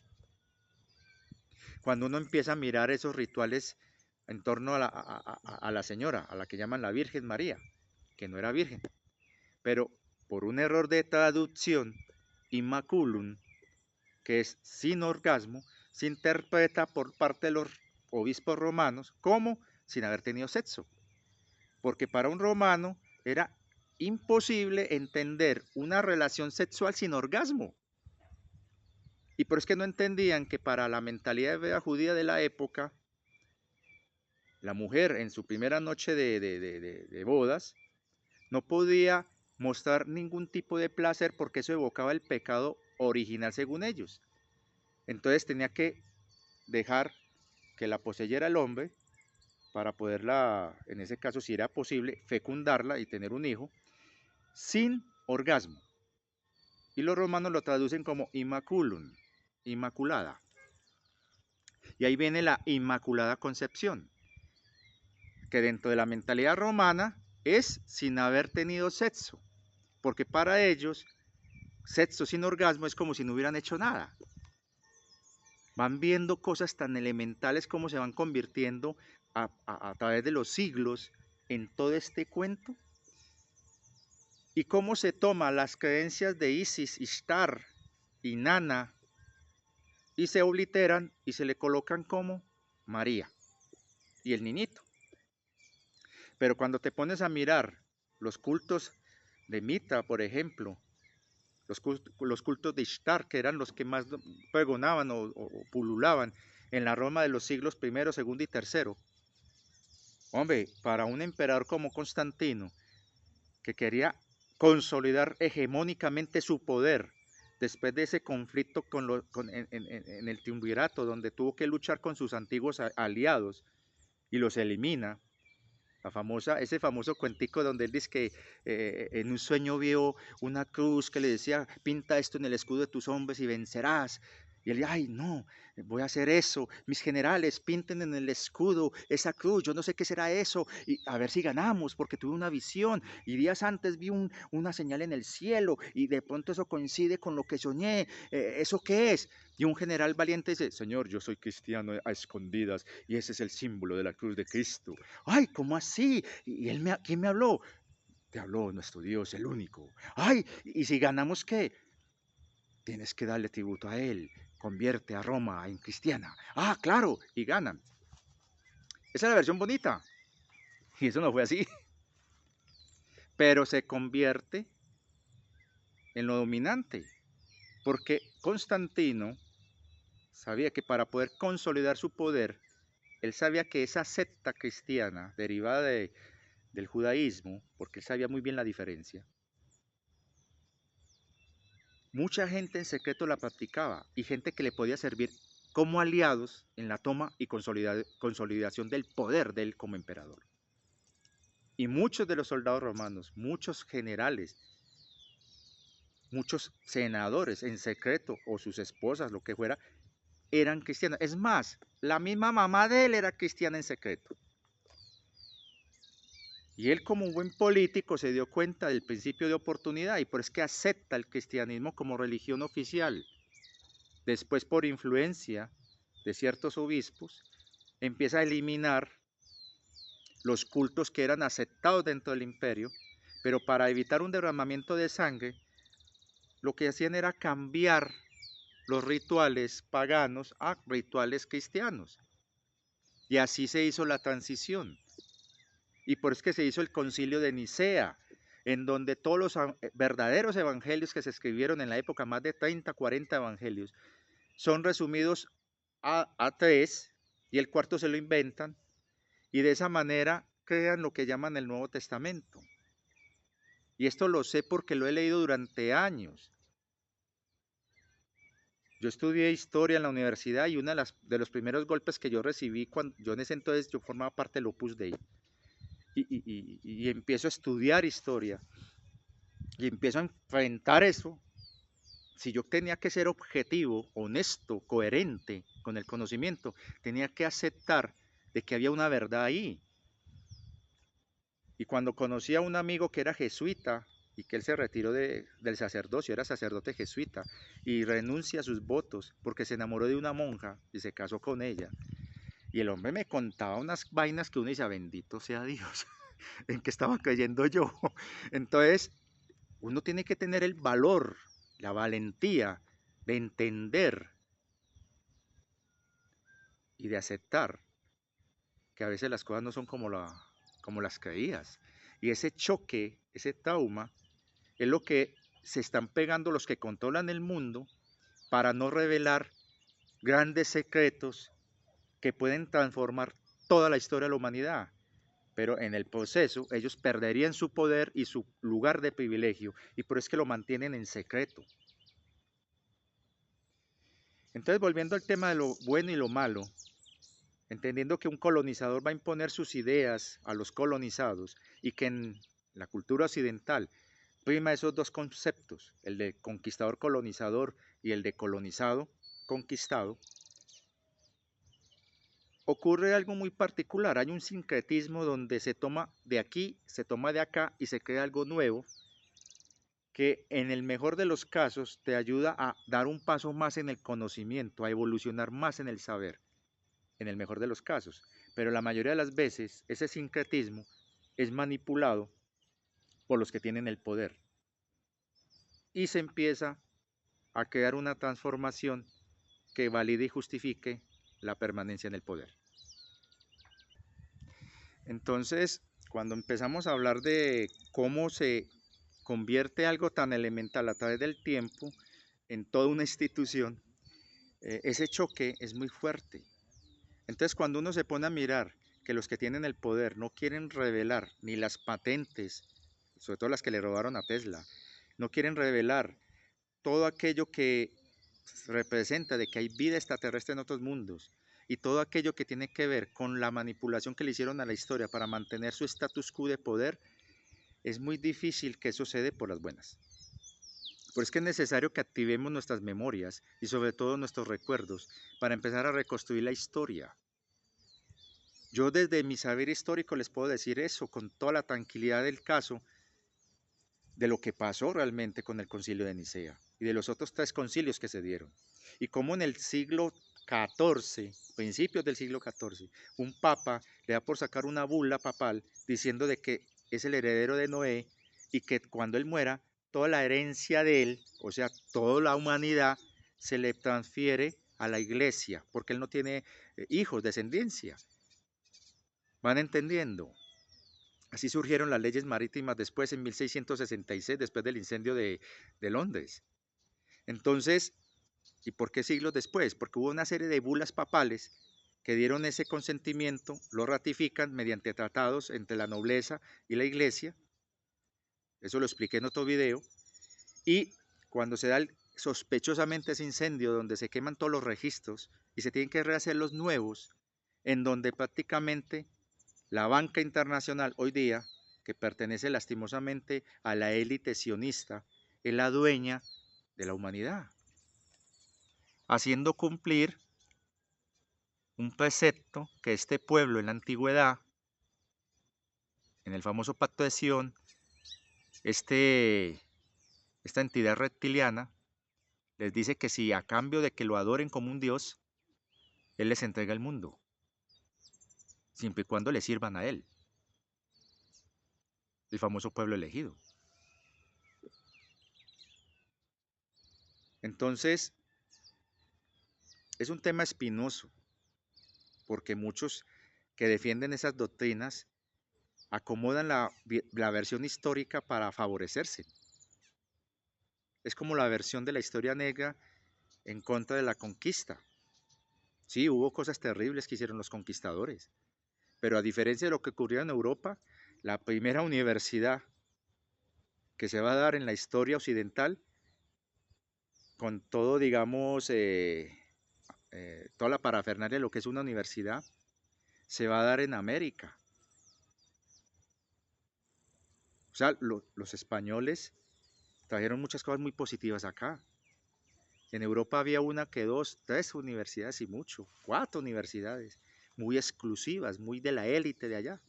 Cuando uno empieza a mirar esos rituales en torno a la señora, a la que llaman la Virgen María, que no era virgen, pero por un error de traducción, Immaculum, que es sin orgasmo, se interpreta por parte de los obispos romanos como sin haber tenido sexo. Porque para un romano era imposible entender una relación sexual sin orgasmo. Y por eso es que no entendían que para la mentalidad hebrea judía de la época, la mujer en su primera noche de bodas no podía mostrar ningún tipo de placer porque eso evocaba el pecado original según ellos. Entonces tenía que dejar que la poseyera el hombre para poderla, en ese caso si era posible, fecundarla y tener un hijo sin orgasmo. Y los romanos lo traducen como immaculum, inmaculada. Y ahí viene la inmaculada concepción, que dentro de la mentalidad romana es sin haber tenido sexo, porque para ellos sexo sin orgasmo es como si no hubieran hecho nada. van viendo cosas tan elementales como se van convirtiendo a través de los siglos en todo este cuento. Y cómo se toma las creencias de Isis, Ishtar y Nana y se obliteran y se le colocan como María y el niñito. Pero cuando te pones a mirar los cultos de Mitra, por ejemplo, los cultos de Ishtar, que eran los que más pregonaban o pululaban en la Roma de los siglos I, segundo y tercero. Hombre, para un emperador como Constantino, que quería consolidar hegemónicamente su poder después de ese conflicto en el triunvirato, donde tuvo que luchar con sus antiguos aliados y los elimina. Ese famoso cuentico donde él dice que en un sueño vio una cruz que le decía, pinta esto en el escudo de tus hombres y vencerás. Y él dice, ay no, voy a hacer eso, mis generales pinten en el escudo esa cruz, yo no sé qué será eso, y a ver si ganamos, porque tuve una visión, y días antes vi una señal en el cielo, y de pronto eso coincide con lo que soñé, ¿eso qué es? Y un general valiente dice, Señor, yo soy cristiano a escondidas, y ese es el símbolo de la cruz de Cristo. Ay, ¿cómo así? ¿Y quién me habló? Te habló nuestro Dios, el único. Ay, ¿y si ganamos qué? Tienes que darle tributo a él. Convierte a Roma en cristiana. Ah, claro, y ganan. Esa es la versión bonita. Y eso no fue así. Pero se convierte en lo dominante. Porque Constantino sabía que para poder consolidar su poder, él sabía que esa secta cristiana derivada del judaísmo, porque él sabía muy bien la diferencia, mucha gente en secreto la practicaba y gente que le podía servir como aliados en la toma y consolidación del poder de él como emperador. Y muchos de los soldados romanos, muchos generales, muchos senadores en secreto o sus esposas, lo que fuera, eran cristianas. Es más, la misma mamá de él era cristiana en secreto. Y él como un buen político se dio cuenta del principio de oportunidad y por eso es que acepta el cristianismo como religión oficial. Después, por influencia de ciertos obispos, empieza a eliminar los cultos que eran aceptados dentro del imperio, pero para evitar un derramamiento de sangre, lo que hacían era cambiar los rituales paganos a rituales cristianos. Y así se hizo la transición. Y por eso es que se hizo el concilio de Nicea, en donde todos los verdaderos evangelios que se escribieron en la época, más de 30, 40 evangelios, son resumidos a tres, y el cuarto se lo inventan, y de esa manera crean lo que llaman el Nuevo Testamento. Y esto lo sé porque lo he leído durante años. Yo estudié historia en la universidad y uno de los primeros golpes que yo recibí, cuando yo en ese entonces yo formaba parte del Opus Dei, y empiezo a estudiar historia, y empiezo a enfrentar eso. Si yo tenía que ser objetivo, honesto, coherente con el conocimiento, tenía que aceptar de que había una verdad ahí. Y cuando conocí a un amigo que era jesuita y que él se retiró del sacerdocio, era sacerdote jesuita, y renuncia a sus votos porque se enamoró de una monja y se casó con ella. Y el hombre me contaba unas vainas que uno dice, bendito sea Dios, en que estaba creyendo yo. Entonces, uno tiene que tener el valor, la valentía de entender y de aceptar que a veces las cosas no son como las creías. Y ese choque, ese trauma, es lo que se están pegando los que controlan el mundo para no revelar grandes secretos que pueden transformar toda la historia de la humanidad. Pero en el proceso ellos perderían su poder y su lugar de privilegio, y por eso es que lo mantienen en secreto. Entonces, volviendo al tema de lo bueno y lo malo, entendiendo que un colonizador va a imponer sus ideas a los colonizados y que en la cultura occidental prima esos dos conceptos, el de conquistador colonizador y el de colonizado conquistado, ocurre algo muy particular. Hay un sincretismo donde se toma de aquí, se toma de acá y se crea algo nuevo que en el mejor de los casos te ayuda a dar un paso más en el conocimiento, a evolucionar más en el saber, en el mejor de los casos. Pero la mayoría de las veces ese sincretismo es manipulado por los que tienen el poder y se empieza a crear una transformación que valide y justifique la permanencia en el poder. Entonces, cuando empezamos a hablar de cómo se convierte algo tan elemental a través del tiempo en toda una institución, ese choque es muy fuerte. Entonces, cuando uno se pone a mirar que los que tienen el poder no quieren revelar ni las patentes, sobre todo las que le robaron a Tesla, no quieren revelar todo aquello que representa de que hay vida extraterrestre en otros mundos y todo aquello que tiene que ver con la manipulación que le hicieron a la historia para mantener su status quo de poder, es muy difícil que eso se dé por las buenas. Por eso es que es necesario que activemos nuestras memorias y sobre todo nuestros recuerdos para empezar a reconstruir la historia. Yo desde mi saber histórico les puedo decir eso con toda la tranquilidad del caso, de lo que pasó realmente con el concilio de Nicea y de los otros 3 concilios que se dieron. Y cómo en el siglo XIV, principios del siglo XIV, un papa le da por sacar una bula papal diciendo de que es el heredero de Noé y que cuando él muera, toda la herencia de él, o sea, toda la humanidad, se le transfiere a la iglesia, porque él no tiene hijos, descendencia. ¿Van entendiendo? Así surgieron las leyes marítimas después, en 1666, después del incendio de Londres. Entonces, ¿y por qué siglos después? Porque hubo una serie de bulas papales que dieron ese consentimiento, lo ratifican mediante tratados entre la nobleza y la iglesia. Eso lo expliqué en otro video. Y cuando se da sospechosamente ese incendio donde se queman todos los registros y se tienen que rehacer los nuevos, en donde prácticamente la banca internacional hoy día, que pertenece lastimosamente a la élite sionista, es la dueña de la humanidad, haciendo cumplir un precepto que este pueblo en la antigüedad, en el famoso Pacto de Sion, esta entidad reptiliana, les dice que si a cambio de que lo adoren como un dios, él les entrega el mundo, siempre y cuando le sirvan a él, el famoso pueblo elegido. Entonces, es un tema espinoso, porque muchos que defienden esas doctrinas acomodan la versión histórica para favorecerse. Es como la versión de la historia negra en contra de la conquista. Sí, hubo cosas terribles que hicieron los conquistadores, pero a diferencia de lo que ocurrió en Europa, la primera universidad que se va a dar en la historia occidental, con todo, digamos, toda la parafernalia de lo que es una universidad, se va a dar en América. O sea, los españoles trajeron muchas cosas muy positivas acá. En Europa había una que 2, 3 universidades y mucho, 4 universidades, muy exclusivas, muy de la élite de allá.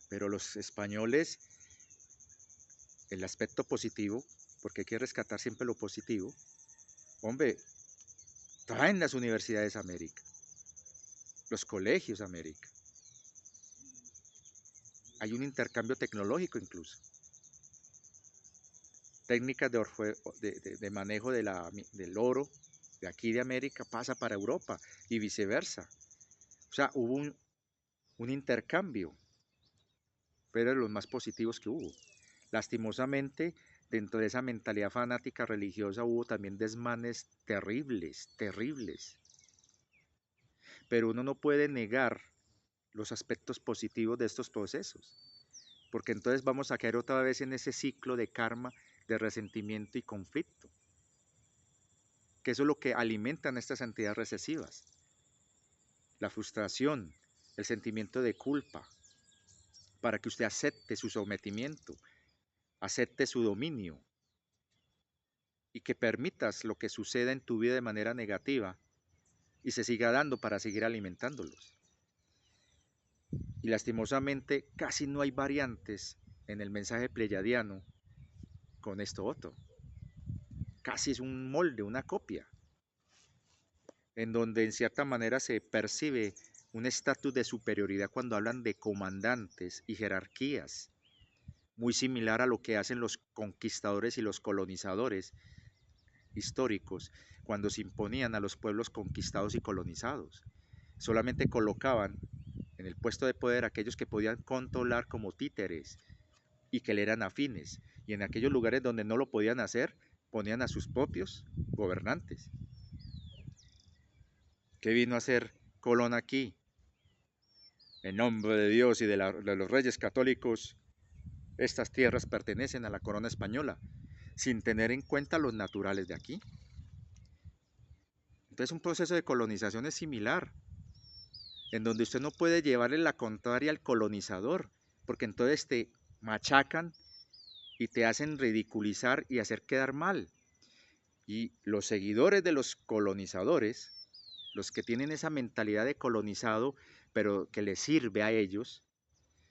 Pero los españoles, el aspecto positivo, porque hay que rescatar siempre lo positivo, hombre, traen las universidades a América, los colegios a América. Hay un intercambio tecnológico incluso. Técnicas de manejo del oro de aquí de América pasa para Europa y viceversa. O sea, hubo un intercambio, pero de los más positivos que hubo. Lastimosamente, dentro de esa mentalidad fanática religiosa hubo también desmanes terribles, terribles. Pero uno no puede negar los aspectos positivos de estos procesos, porque entonces vamos a caer otra vez en ese ciclo de karma, de resentimiento y conflicto, que eso es lo que alimentan estas entidades recesivas. La frustración, el sentimiento de culpa, para que usted acepte su sometimiento, acepte su dominio y que permitas lo que suceda en tu vida de manera negativa y se siga dando para seguir alimentándolos. Y lastimosamente casi no hay variantes en el mensaje pleyadiano con esto otro. Casi es un molde, una copia, en donde en cierta manera se percibe un estatus de superioridad cuando hablan de comandantes y jerarquías, muy similar a lo que hacen los conquistadores y los colonizadores históricos cuando se imponían a los pueblos conquistados y colonizados. Solamente colocaban en el puesto de poder aquellos que podían controlar como títeres y que le eran afines, y en aquellos lugares donde no lo podían hacer, ponían a sus propios gobernantes. ¿Qué vino a hacer Colón aquí? En nombre de Dios y de los reyes católicos, estas tierras pertenecen a la corona española, sin tener en cuenta los naturales de aquí. Entonces un proceso de colonización es similar, en donde usted no puede llevarle la contraria al colonizador, porque entonces te machacan y te hacen ridiculizar y hacer quedar mal. Y los seguidores de los colonizadores, los que tienen esa mentalidad de colonizado, pero que les sirve a ellos,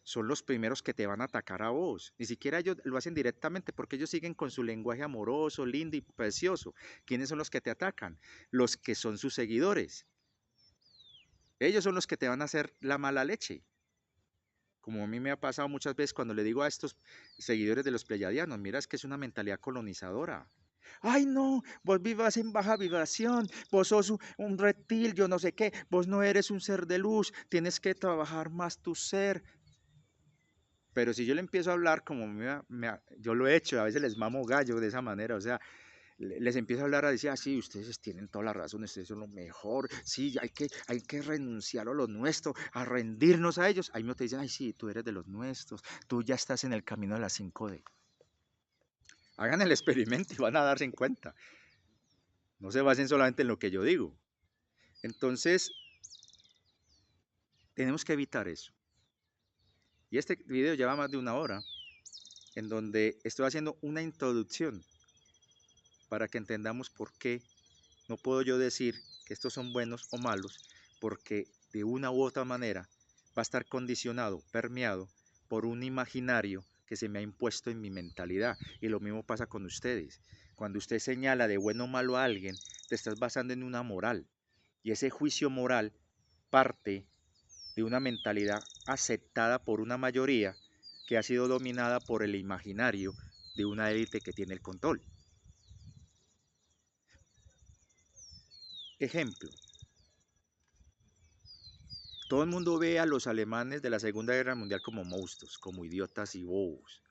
son los primeros que te van a atacar a vos. Ni siquiera ellos lo hacen directamente porque ellos siguen con su lenguaje amoroso, lindo y precioso. ¿Quiénes son los que te atacan? Los que son sus seguidores. Ellos son los que te van a hacer la mala leche. Como a mí me ha pasado muchas veces cuando le digo a estos seguidores de los pleyadianos, mira, es que es una mentalidad colonizadora. Ay, no, vos vivas en baja vibración, vos sos un reptil, yo no sé qué, vos no eres un ser de luz, tienes que trabajar más tu ser. Pero si yo le empiezo a hablar como yo lo he hecho, a veces les mamo gallo de esa manera, o sea, les empiezo a hablar a decir, ah, sí, ustedes tienen toda la razón, ustedes son lo mejor, sí, hay que renunciar a lo nuestro, a rendirnos a ellos. Ahí me te dicen, ay, sí, tú eres de los nuestros, tú ya estás en el camino de la 5D. Hagan el experimento y van a darse en cuenta. No se basen solamente en lo que yo digo. Entonces, tenemos que evitar eso. Y este video lleva más de una hora, en donde estoy haciendo una introducción para que entendamos por qué no puedo yo decir que estos son buenos o malos, porque de una u otra manera va a estar condicionado, permeado por un imaginario que se me ha impuesto en mi mentalidad. Y lo mismo pasa con ustedes. Cuando usted señala de bueno o malo a alguien, te estás basando en una moral. Y ese juicio moral parte de una mentalidad aceptada por una mayoría que ha sido dominada por el imaginario de una élite que tiene el control. Ejemplo, todo el mundo ve a los alemanes de la Segunda Guerra Mundial como monstruos, como idiotas y bobos,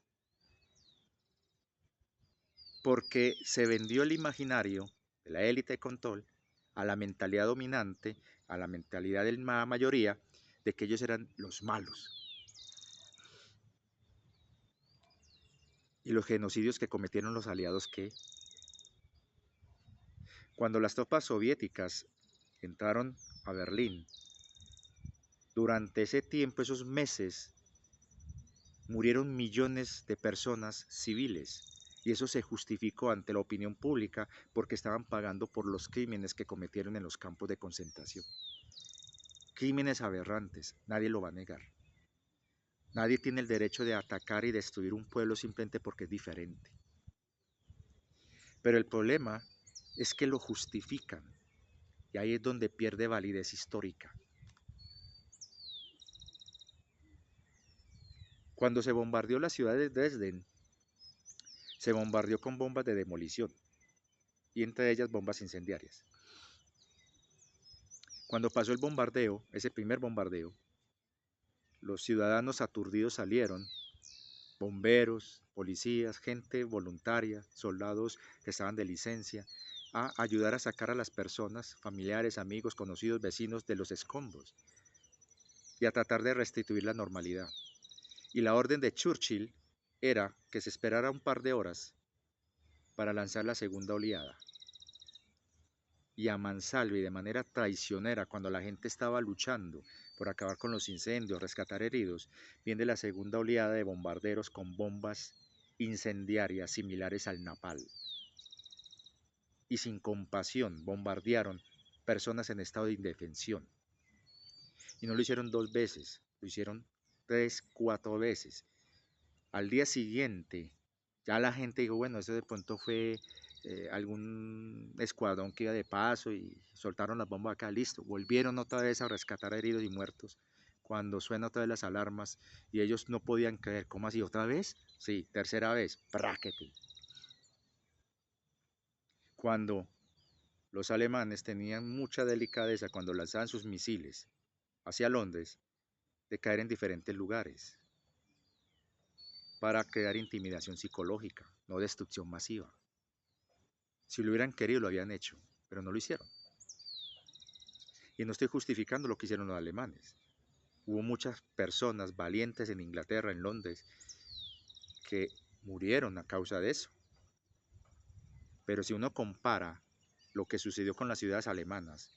porque se vendió el imaginario de la élite de control a la mentalidad dominante, a la mentalidad de la mayoría, de que ellos eran los malos. Y los genocidios que cometieron los aliados, que cuando las tropas soviéticas entraron a Berlín, durante ese tiempo, esos meses, murieron millones de personas civiles y eso se justificó ante la opinión pública porque estaban pagando por los crímenes que cometieron en los campos de concentración. Crímenes aberrantes, nadie lo va a negar. Nadie tiene el derecho de atacar y destruir un pueblo simplemente porque es diferente. Pero el problema es que lo justifican y ahí es donde pierde validez histórica. Cuando se bombardeó la ciudad de Dresden, se bombardeó con bombas de demolición y entre ellas bombas incendiarias. Cuando pasó el bombardeo, ese primer bombardeo, los ciudadanos aturdidos salieron, bomberos, policías, gente voluntaria, soldados que estaban de licencia, a ayudar a sacar a las personas, familiares, amigos, conocidos, vecinos de los escombros y a tratar de restituir la normalidad. Y la orden de Churchill era que se esperara un par de horas para lanzar la segunda oleada. Y a mansalva y de manera traicionera, cuando la gente estaba luchando por acabar con los incendios, rescatar heridos, viene la segunda oleada de bombarderos con bombas incendiarias similares al napalm. Y sin compasión bombardearon personas en estado de indefensión. Y no lo hicieron 2 veces, lo hicieron 3, 4 veces. Al día siguiente, Ya la gente dijo, bueno, eso de pronto fue algún escuadrón que iba de paso y soltaron las bombas acá, listo. Volvieron otra vez a rescatar a heridos y muertos cuando suenan otra vez las alarmas y ellos no podían creer, ¿cómo así? ¿Otra vez? Sí, tercera vez, práquete. Cuando los alemanes tenían mucha delicadeza cuando lanzaban sus misiles hacia Londres de caer en diferentes lugares para crear intimidación psicológica, no destrucción masiva. Si lo hubieran querido, lo habían hecho, pero no lo hicieron. Y no estoy justificando lo que hicieron los alemanes. Hubo muchas personas valientes en Inglaterra, en Londres, que murieron a causa de eso. Pero si uno compara lo que sucedió con las ciudades alemanas,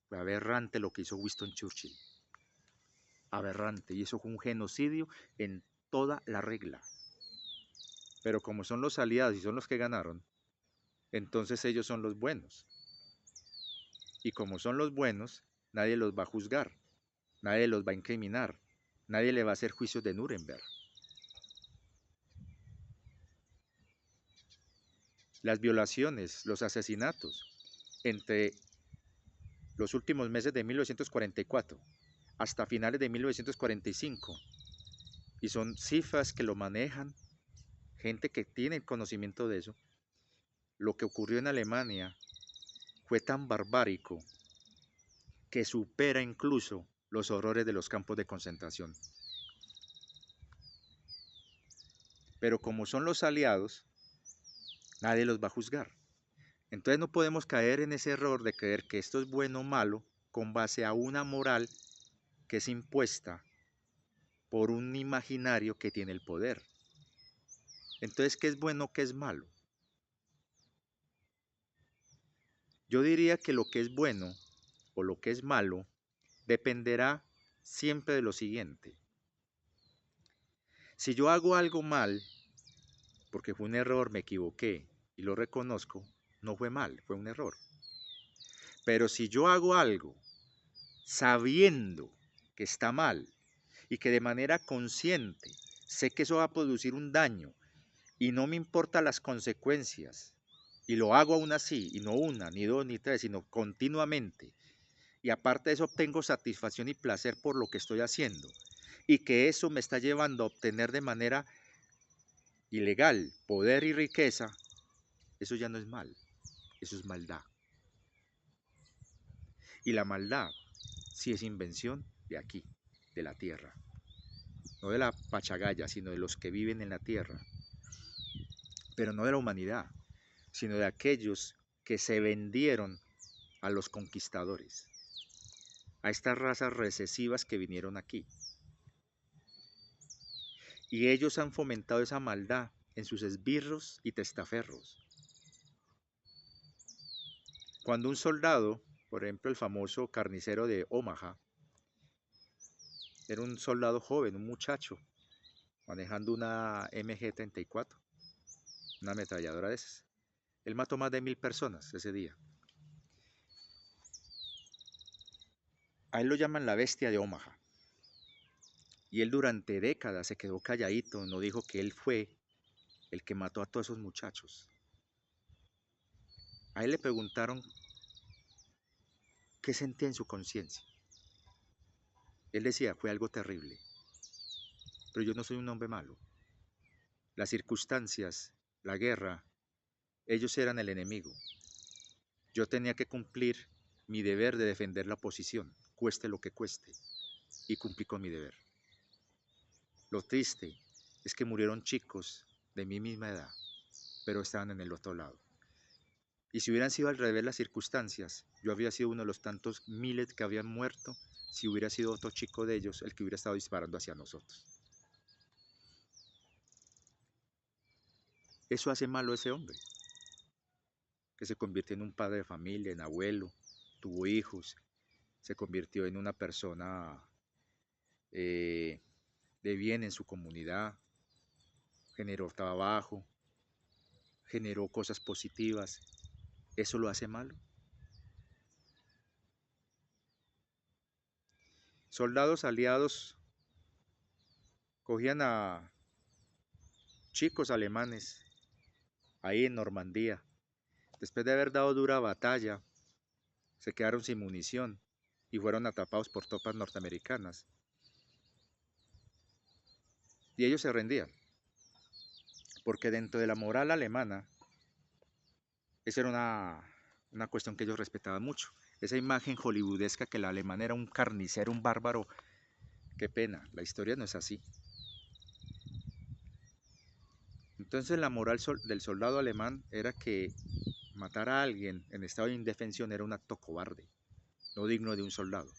fue aberrante lo que hizo Winston Churchill. Aberrante. Y eso fue un genocidio en toda la regla. Pero como son los aliados y son los que ganaron, entonces ellos son los buenos. Y como son los buenos, nadie los va a juzgar, nadie los va a incriminar, nadie le va a hacer juicios de Nuremberg. Las violaciones, los asesinatos, entre los últimos meses de 1944 hasta finales de 1945, y son cifras que lo manejan, gente que tiene conocimiento de eso, lo que ocurrió en Alemania fue tan barbárico que supera incluso los horrores de los campos de concentración. Pero como son los aliados, nadie los va a juzgar. Entonces no podemos caer en ese error de creer que esto es bueno o malo con base a una moral que es impuesta por un imaginario que tiene el poder. Entonces, ¿qué es bueno, qué es malo? Yo diría que lo que es bueno o lo que es malo dependerá siempre de lo siguiente. Si yo hago algo mal, porque fue un error, me equivoqué y lo reconozco, no fue mal, fue un error. Pero si yo hago algo sabiendo que está mal y que de manera consciente sé que eso va a producir un daño y no me importan las consecuencias, y lo hago aún así, y no una, ni dos, ni tres, sino continuamente, y aparte de eso obtengo satisfacción y placer por lo que estoy haciendo, y que eso me está llevando a obtener de manera ilegal poder y riqueza, eso ya no es mal, eso es maldad. Y la maldad sí es invención de aquí, de la tierra, no de la pachagaya, sino de los que viven en la tierra, pero no de la humanidad, sino de aquellos que se vendieron a los conquistadores, a estas razas recesivas que vinieron aquí. Y ellos han fomentado esa maldad en sus esbirros y testaferros. Cuando un soldado, por ejemplo el famoso carnicero de Omaha, era un soldado joven, un muchacho, manejando una MG-34, una ametralladora de esas. Él mató más de 1000 personas ese día. A él lo llaman la bestia de Omaha. Y él durante décadas se quedó calladito, no dijo que él fue el que mató a todos esos muchachos. A él le preguntaron qué sentía en su conciencia. Él decía, fue algo terrible, pero yo no soy un hombre malo. Las circunstancias, la guerra, ellos eran el enemigo. Yo tenía que cumplir mi deber de defender la posición, cueste lo que cueste, y cumplí con mi deber. Lo triste es que murieron chicos de mi misma edad, pero estaban en el otro lado. Y si hubieran sido al revés las circunstancias, yo habría sido uno de los tantos miles que habían muerto si hubiera sido otro chico de ellos el que hubiera estado disparando hacia nosotros. Eso hace malo a ese hombre, que se convirtió en un padre de familia, en abuelo, tuvo hijos, se convirtió en una persona de bien en su comunidad, generó trabajo, generó cosas positivas. ¿Eso lo hace malo? Soldados aliados cogían a chicos alemanes, ahí en Normandía, después de haber dado dura batalla, se quedaron sin munición y fueron atrapados por tropas norteamericanas. Y ellos se rendían, porque dentro de la moral alemana, esa era una cuestión que ellos respetaban mucho. Esa imagen hollywoodesca que el alemán era un carnicero, un bárbaro, qué pena, la historia no es así. Entonces la moral del soldado alemán era que matar a alguien en estado de indefensión era un acto cobarde, no digno de un soldado.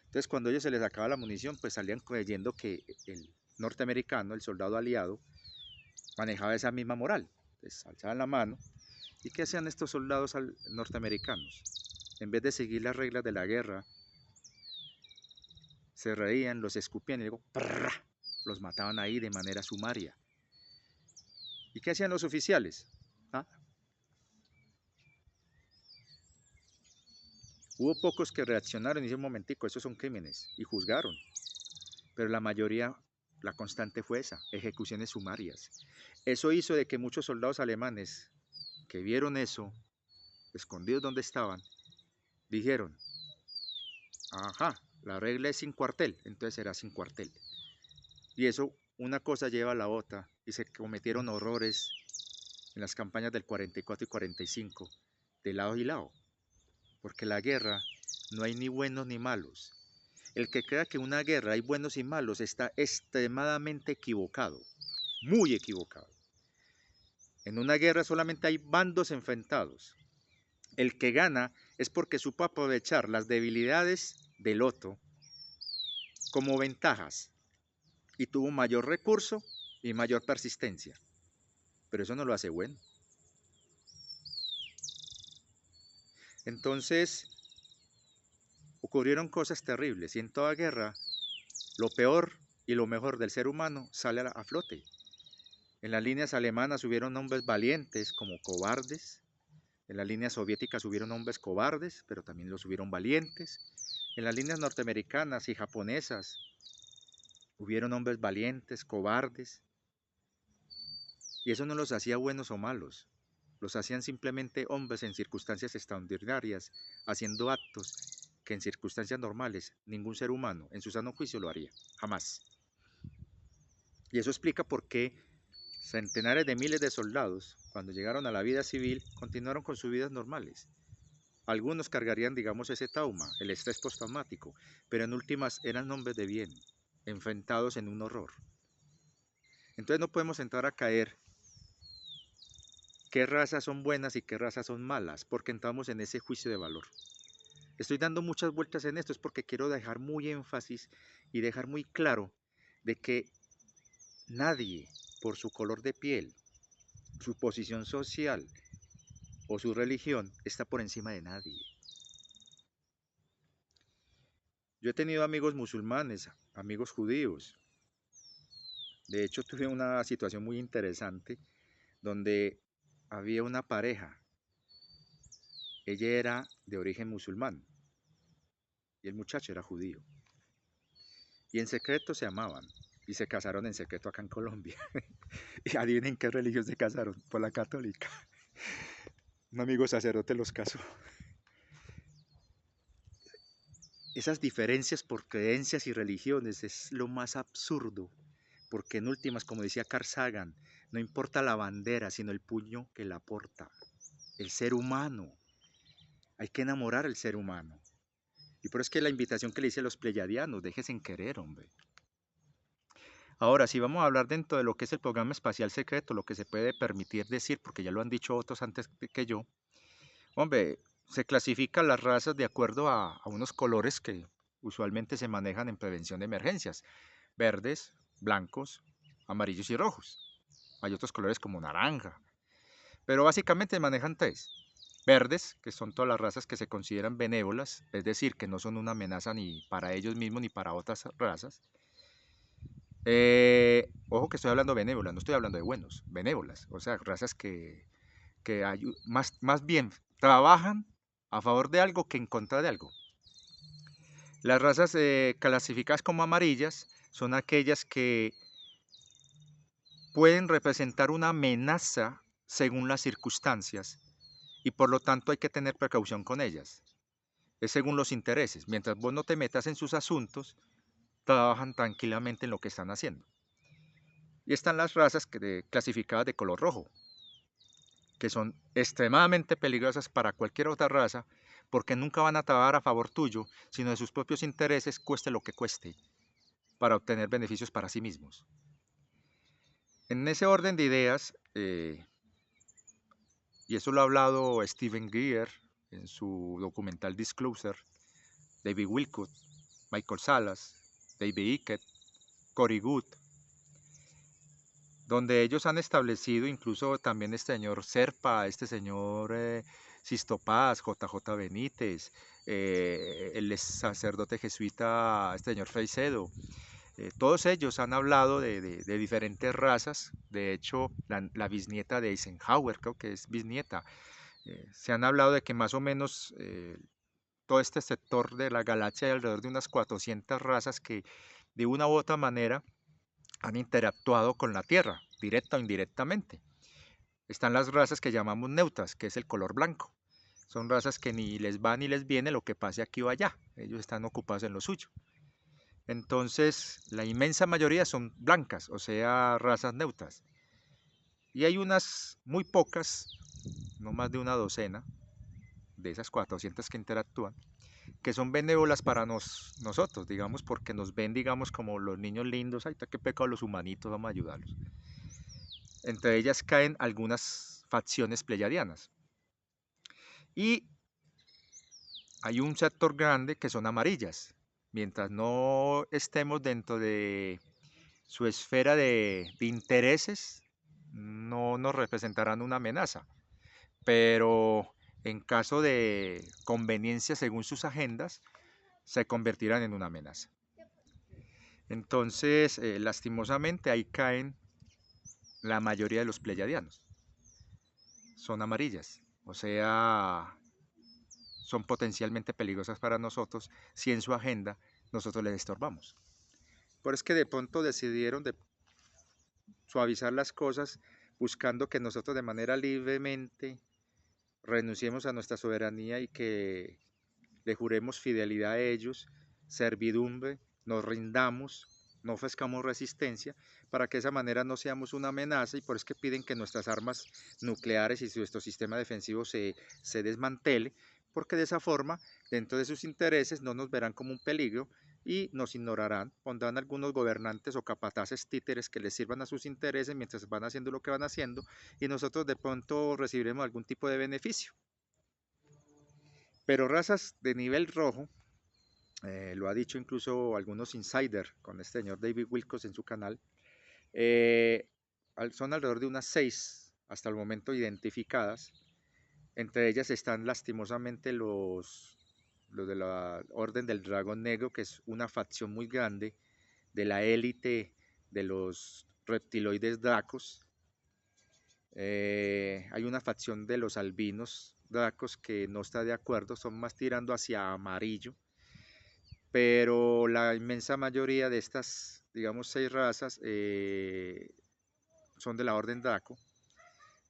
Entonces cuando a ellos se les acaba la munición, pues salían creyendo que el norteamericano, el soldado aliado, manejaba esa misma moral. Entonces alzaban la mano. ¿Y qué hacían estos soldados norteamericanos? En vez de seguir las reglas de la guerra, se reían, los escupían y luego ¡prrr! Los mataban ahí de manera sumaria. ¿Y qué hacían los oficiales? ¿Ah? Hubo pocos que reaccionaron y dijeron, un momentico, esos son crímenes, y juzgaron. Pero la mayoría, la constante fue esa, ejecuciones sumarias. Eso hizo de que muchos soldados alemanes que vieron eso, escondidos donde estaban, dijeron, ajá, la regla es sin cuartel, entonces será sin cuartel. Y eso, una cosa lleva a la otra, y se cometieron horrores en las campañas del 44 y 45, de lado y lado, porque la guerra no hay ni buenos ni malos. El que crea que en una guerra hay buenos y malos está extremadamente equivocado, muy equivocado. En una guerra solamente hay bandos enfrentados. El que gana es porque supo aprovechar las debilidades del otro como ventajas y tuvo mayor recurso y mayor persistencia. Pero eso no lo hace bueno. Entonces, ocurrieron cosas terribles y en toda guerra lo peor y lo mejor del ser humano sale a flote. En las líneas alemanas hubieron hombres valientes como cobardes. En las líneas soviéticas hubieron hombres cobardes, pero también los hubieron valientes. En las líneas norteamericanas y japonesas hubieron hombres valientes, cobardes. Y eso no los hacía buenos o malos. Los hacían simplemente hombres en circunstancias extraordinarias, haciendo actos que en circunstancias normales ningún ser humano en su sano juicio lo haría, jamás. Y eso explica por qué centenares de miles de soldados, cuando llegaron a la vida civil, continuaron con sus vidas normales. Algunos cargarían, digamos, ese trauma, el estrés postraumático, pero en últimas eran hombres de bien, enfrentados en un horror. Entonces no podemos entrar a caer qué razas son buenas y qué razas son malas, porque entramos en ese juicio de valor. Estoy dando muchas vueltas en esto, es porque quiero dejar muy énfasis y dejar muy claro de que nadie, por su color de piel, su posición social o su religión, está por encima de nadie. Yo he tenido amigos musulmanes, amigos judíos. De hecho, tuve una situación muy interesante donde había una pareja. Ella era de origen musulmán y el muchacho era judío. Y en secreto se amaban y se casaron en secreto acá en Colombia. Y adivinen qué religión se casaron, por la católica. Un amigo sacerdote los casó. Esas diferencias por creencias y religiones es lo más absurdo, porque en últimas, como decía Carl Sagan, no importa la bandera, sino el puño que la porta. El ser humano. Hay que enamorar al ser humano. Y por eso es que la invitación que le hice a los pleyadianos, déjense en querer, hombre. Ahora, si vamos a hablar dentro de lo que es el programa espacial secreto, lo que se puede permitir decir, porque ya lo han dicho otros antes que yo, hombre, se clasifican las razas de acuerdo a unos colores que usualmente se manejan en prevención de emergencias. Verdes, blancos, amarillos y rojos. Hay otros colores como naranja. Pero básicamente manejan tres. Verdes, que son todas las razas que se consideran benévolas, es decir, que no son una amenaza ni para ellos mismos ni para otras razas. Ojo que estoy hablando de benévolas, no estoy hablando de buenos, benévolas, o sea, razas que más bien trabajan a favor de algo que en contra de algo. Las razas clasificadas como amarillas son aquellas que pueden representar una amenaza según las circunstancias y por lo tanto hay que tener precaución con ellas. Es según los intereses. Mientras vos no te metas en sus asuntos, trabajan tranquilamente en lo que están haciendo. Y están las razas clasificadas de color rojo, que son extremadamente peligrosas para cualquier otra raza, porque nunca van a trabajar a favor tuyo, sino de sus propios intereses, cueste lo que cueste, para obtener beneficios para sí mismos. En ese orden de ideas, y eso lo ha hablado Steven Greer en su documental Disclosure, David Wilcott, Michael Salas, David Ickett, Cory Good, donde ellos han establecido, incluso también este señor Serpa, este señor Sisto Paz, JJ Benítez, el ex sacerdote jesuita, este señor Freicedo, todos ellos han hablado de diferentes razas. De hecho, la bisnieta de Eisenhower, creo que es bisnieta, se han hablado de que más o menos todo este sector de la galaxia hay alrededor de unas 400 razas que de una u otra manera han interactuado con la Tierra, directa o indirectamente. Están las razas que llamamos neutras, que es el color blanco. Son razas que ni les va ni les viene lo que pase aquí o allá. Ellos están ocupados en lo suyo. Entonces, la inmensa mayoría son blancas, o sea, razas neutras. Y hay unas muy pocas, no más de una docena, de esas 400 que interactúan, que son benévolas para nosotros, digamos, porque nos ven, digamos, como los niños lindos. Ay, qué pecado los humanitos, vamos a ayudarlos. Entre ellas caen algunas facciones pleyadianas. Y hay un sector grande que son amarillas. Mientras no estemos dentro de su esfera de intereses, no nos representarán una amenaza. Pero en caso de conveniencia según sus agendas, se convertirán en una amenaza. Entonces, lastimosamente, ahí caen la mayoría de los pleyadianos. Son amarillas, o sea, son potencialmente peligrosas para nosotros si en su agenda nosotros les estorbamos. Por eso es que de pronto decidieron de suavizar las cosas buscando que nosotros de manera libremente renunciemos a nuestra soberanía y que le juremos fidelidad a ellos, servidumbre, nos rindamos, no ofrezcamos resistencia, para que de esa manera no seamos una amenaza, y por eso es que piden que nuestras armas nucleares y nuestro sistema defensivo se desmantele, porque de esa forma, dentro de sus intereses, no nos verán como un peligro y nos ignorarán, pondrán algunos gobernantes o capataces títeres que les sirvan a sus intereses mientras van haciendo lo que van haciendo, y nosotros de pronto recibiremos algún tipo de beneficio. Pero razas de nivel rojo, lo ha dicho incluso algunos insiders con este señor David Wilcox en su canal, son alrededor de unas 6 hasta el momento identificadas. Entre ellas están lastimosamente los de la Orden del Dragón Negro, que es una facción muy grande de la élite de los reptiloides dracos. Hay una facción de los albinos dracos que no está de acuerdo, son más tirando hacia amarillo, pero la inmensa mayoría de estas, digamos, 6 razas son de la Orden Draco,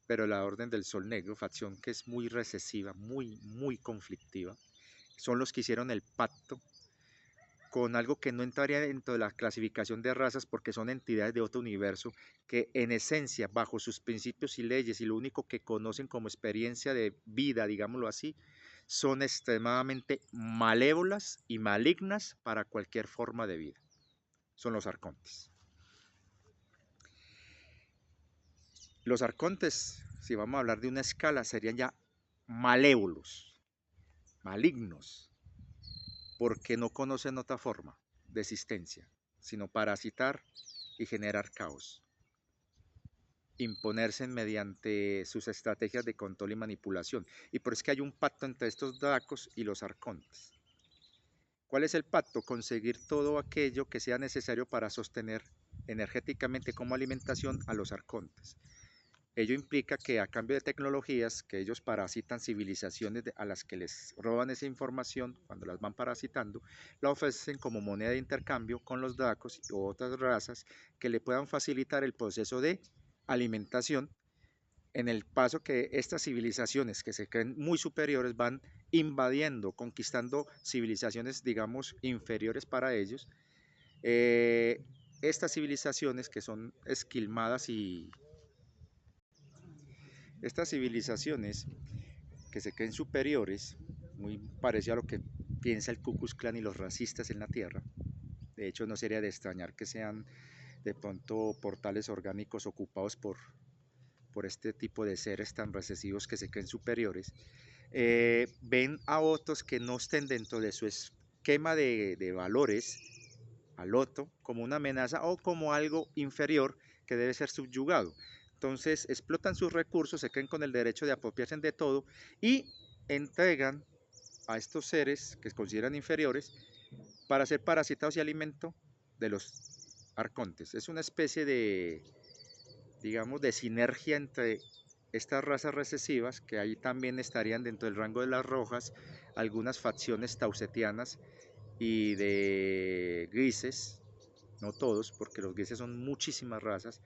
pero la Orden del Sol Negro, facción que es muy recesiva, muy conflictiva, son los que hicieron el pacto con algo que no entraría dentro de la clasificación de razas porque son entidades de otro universo que en esencia, bajo sus principios y leyes y lo único que conocen como experiencia de vida, digámoslo así, son extremadamente malévolas y malignas para cualquier forma de vida. Son los arcontes. Los arcontes, si vamos a hablar de una escala, serían ya malévolos, malignos, porque no conocen otra forma de existencia, sino parasitar y generar caos, imponerse mediante sus estrategias de control y manipulación. Y por eso es que hay un pacto entre estos dracos y los arcontes. ¿Cuál es el pacto? Conseguir todo aquello que sea necesario para sostener energéticamente como alimentación a los arcontes. Ello implica que a cambio de tecnologías que ellos parasitan civilizaciones a las que les roban esa información cuando las van parasitando, la ofrecen como moneda de intercambio con los dracos u otras razas que le puedan facilitar el proceso de alimentación en el paso que estas civilizaciones que se creen muy superiores van invadiendo, conquistando civilizaciones, digamos, inferiores para ellos. Eh, Estas civilizaciones que son esquilmadas y estas civilizaciones que se creen superiores, muy parecido a lo que piensa el Ku Klux Klan y los racistas en la Tierra. De hecho, no sería de extrañar que sean de pronto portales orgánicos ocupados por este tipo de seres tan recesivos que se creen superiores. Ven a otros que no estén dentro de su esquema de valores al otro como una amenaza o como algo inferior que debe ser subyugado. Entonces explotan sus recursos, se creen con el derecho de apropiarse de todo y entregan a estos seres que se consideran inferiores para ser parasitados y alimento de los arcontes. Es una especie de, digamos, de sinergia entre estas razas recesivas, que ahí también estarían dentro del rango de las rojas, algunas facciones taucetianas y de grises, no todos, porque los grises son muchísimas razas,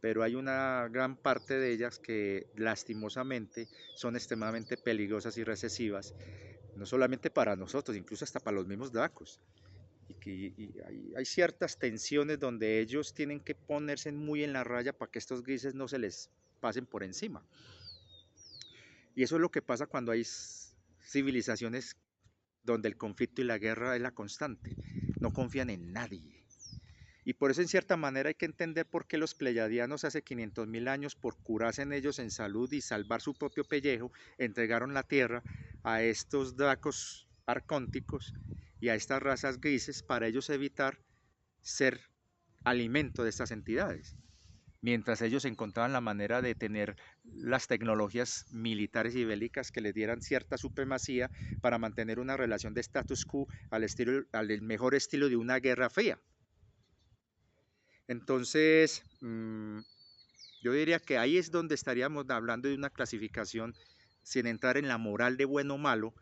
pero hay una gran parte de ellas que lastimosamente son extremadamente peligrosas y recesivas, no solamente para nosotros, incluso hasta para los mismos dracos. Hay ciertas tensiones donde ellos tienen que ponerse muy en la raya para que estos grises no se les pasen por encima. Y eso es lo que pasa cuando hay civilizaciones donde el conflicto y la guerra es la constante. No confían en nadie. Y por eso en cierta manera hay que entender por qué los pleyadianos hace 500.000 años, por curarse en ellos en salud y salvar su propio pellejo, entregaron la tierra a estos dracos arcónticos y a estas razas grises para ellos evitar ser alimento de estas entidades. Mientras ellos encontraban la manera de tener las tecnologías militares y bélicas que les dieran cierta supremacía para mantener una relación de status quo al mejor estilo de una guerra fría. Entonces, yo diría que ahí es donde estaríamos hablando de una clasificación sin entrar en la moral de bueno o malo,